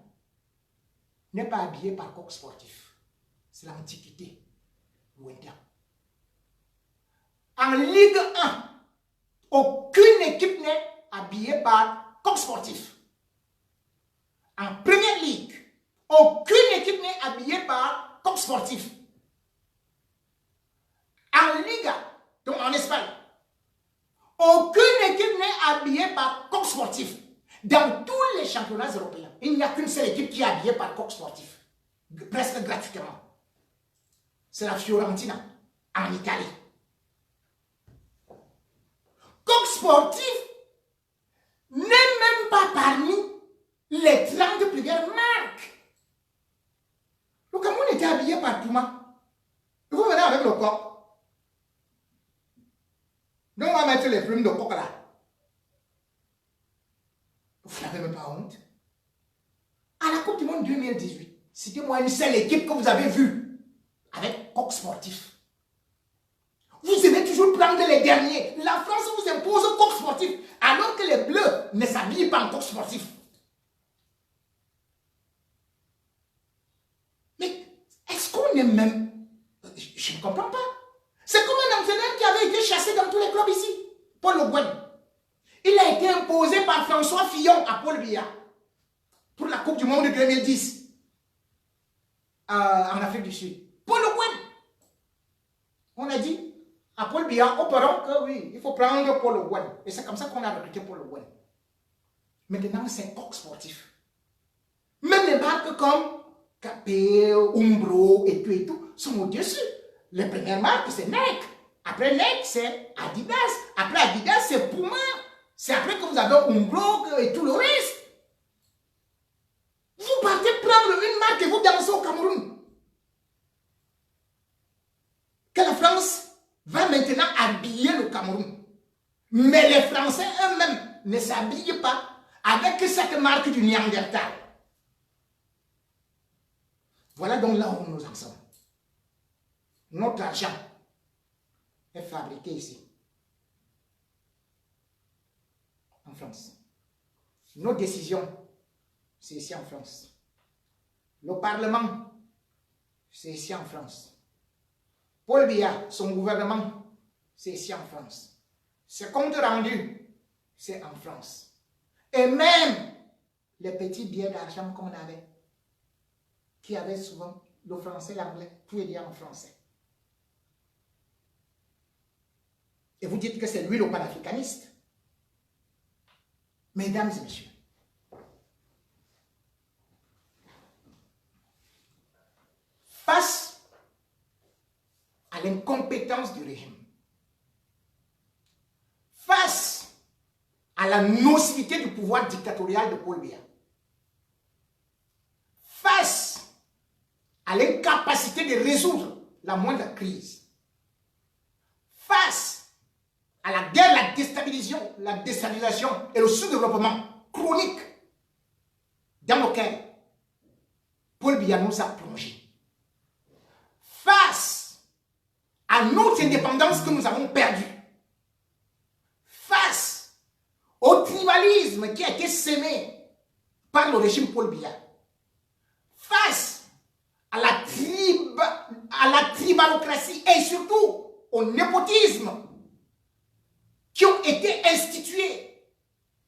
n'est pas habillée par Coq Sportif. C'est l'antiquité. Lointain. En Ligue 1, aucune équipe n'est habillée par Coq Sportif. En Première Ligue, aucune équipe n'est habillée par Coq Sportif. En Liga, donc en Espagne, aucune équipe n'est habillée par Coq Sportif. Dans tous les championnats européens, il n'y a qu'une seule équipe qui est habillée par Coq Sportif. Presque gratuitement. C'est la Fiorentina, en Italie. Coq Sportif n'est même pas parmi les 30 premières marques. Le Cameroun était habillé par Puma. Vous venez avec le coq. Donc on va mettre les plumes de coq là. Vous n'avez même pas honte. À la Coupe du Monde 2018, citez-moi une seule équipe que vous avez vue avec Coq Sportif. Vous aimez toujours prendre les derniers. La France vous impose Coq Sportif, alors que les Bleus ne s'habillent pas en Coq Sportif. Mais est-ce qu'on est même... Je ne comprends pas. C'est comme un entraîneur qui avait été chassé dans tous les clubs ici. Paul Le Guen. Il a été imposé par François Fillon à Paul Biya pour la Coupe du Monde 2010 en Afrique du Sud. Paul Le Guen. On a dit à Paul Biya, auparavant que oui, il faut prendre Paul Le Guen. Et c'est comme ça qu'on a recruté Paul Le Guen. Maintenant, c'est Coq Sportif. Même les marques comme Capé, Umbro et tout sont au-dessus. Les premières marques, c'est Nike. Après Nike, c'est Adidas. Après Adidas, c'est Puma. C'est après que vous avez Umbro et tout le reste. Vous partez prendre une marque et vous dansez au Cameroun. Que la France va maintenant habiller le Cameroun. Mais les Français eux-mêmes ne s'habillent pas avec cette marque du Néandertal. Voilà donc là où nous en sommes. Notre argent est fabriqué ici, en France. Nos décisions, c'est ici en France. Le Parlement, c'est ici en France. Paul Biya, son gouvernement, c'est ici en France. Ses comptes rendus, c'est en France. Et même les petits billets d'argent qu'on avait, qui avaient souvent le français, l'anglais, tout est dit en français. Et vous dites que c'est lui le panafricaniste. Mesdames et messieurs, face à l'incompétence du régime, face à la nocivité du pouvoir dictatorial de Paul Biya, face à l'incapacité de résoudre la moindre crise, face à la guerre, la déstabilisation et le sous-développement chronique dans lequel Paul Biya nous a plongé, face à notre indépendance que nous avons perdue, face au tribalisme qui a été sémé par le régime Paul Biya, face à la tribalocratie et surtout au népotisme qui ont été institués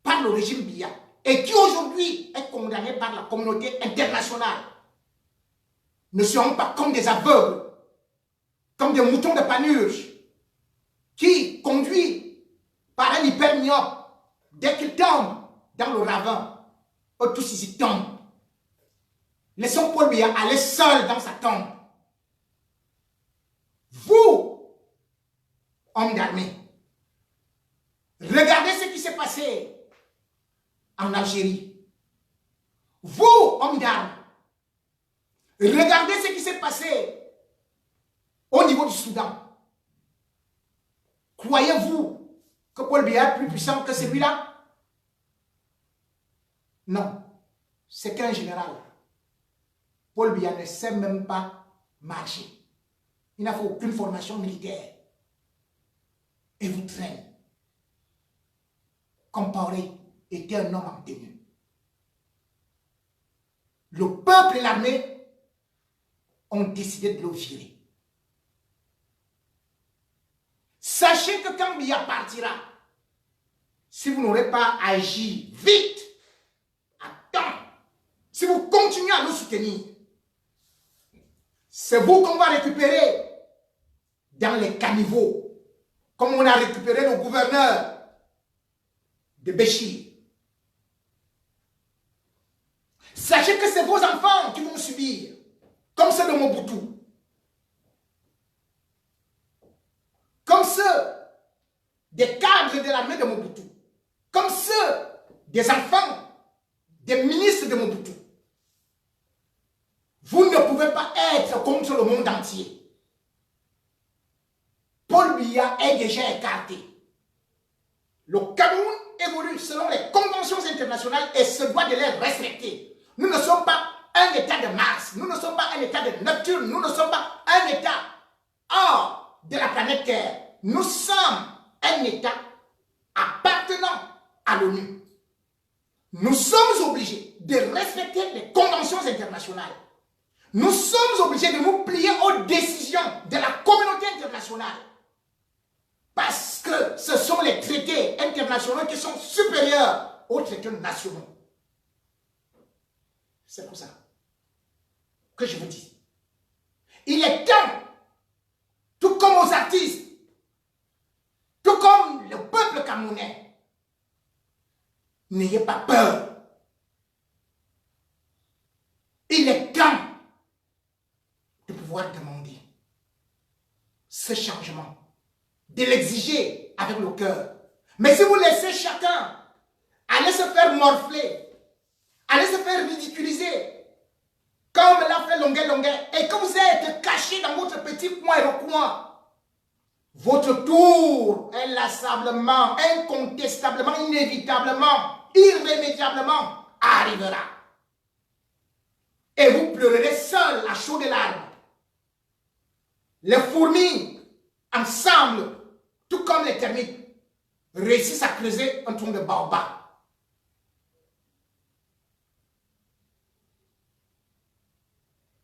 par le régime Biya et qui aujourd'hui est condamné par la communauté internationale ne seront pas comme des aveugles, comme des moutons de panurge, qui, conduits par un hypermyope, dès qu'ils tombent dans le ravin, eux tous ils y tombent. Laissons Paul Biya aller seul dans sa tombe. Vous, hommes d'armée, regardez ce qui s'est passé en Algérie. Vous, hommes d'armes, regardez ce qui s'est passé au niveau du Soudan. Croyez-vous que Paul Biya est plus puissant que celui-là? Non, c'est qu'un général. Paul Biya ne sait même pas marcher. Il n'a fait aucune formation militaire. Et vous traînez. Compaoré était un homme en tenue. Le peuple et l'armée ont décidé de le virer. Sachez que quand Biya partira, si vous n'aurez pas agi vite, à temps, si vous continuez à nous soutenir, c'est vous qu'on va récupérer dans les caniveaux, comme on a récupéré le gouverneur de Béchir. Sachez que c'est vos enfants qui vont subir, comme ceux de Mobutu, comme ceux des cadres de l'armée de Mobutu, comme ceux des enfants des ministres de Mobutu. Vous ne pouvez pas être contre le monde entier. Paul Biya est déjà écarté. Le Cameroun évolue selon les conventions internationales et se doit de les respecter. Nous ne sommes pas un État de Mars, nous ne sommes pas un État de Neptune, nous ne sommes pas un État hors de la planète Terre. Nous sommes un État appartenant à l'ONU. Nous sommes obligés de respecter les conventions internationales. Nous sommes obligés de nous plier aux décisions de la communauté internationale. Parce que ce sont les traités internationaux qui sont supérieurs aux traités nationaux. C'est pour ça que je vous dis. Il est temps, tout comme aux artistes, tout comme le peuple camerounais, n'ayez pas peur. Il est temps de pouvoir demander ce changement, de l'exiger avec le cœur. Mais si vous laissez chacun aller se faire morfler, aller se faire ridiculiser, comme l'a fait Longuet, et que vous êtes caché dans votre petit coin et recoin, votre tour inlassablement, incontestablement, inévitablement, irrémédiablement arrivera. Et vous pleurerez seul à chaudes larmes. Les fourmis, ensemble, tout comme les termites, réussissent à creuser un tronc de baobab.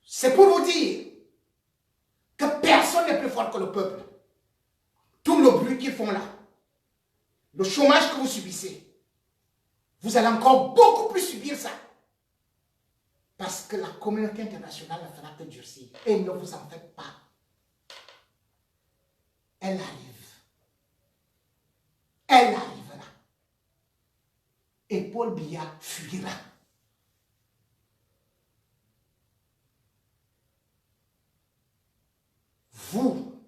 C'est pour vous dire que personne n'est plus fort que le peuple. Tout le bruit qu'ils font là, le chômage que vous subissez, vous allez encore beaucoup plus subir ça. Parce que la communauté internationale ne fera que durcir. Et ne vous en faites pas. Elle arrive. Elle arrivera. Et Paul Biya fuira. Vous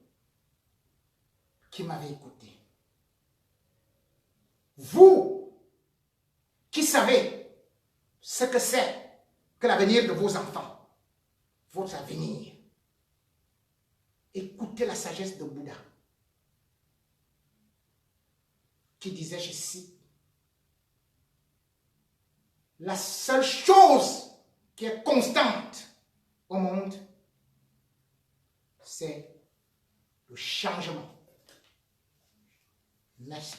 qui m'avez écouté, vous qui savez ce que c'est que l'avenir de vos enfants, votre avenir, écoutez la sagesse de Bouddha qui disait, je cite, la seule chose qui est constante au monde, c'est le changement. Merci.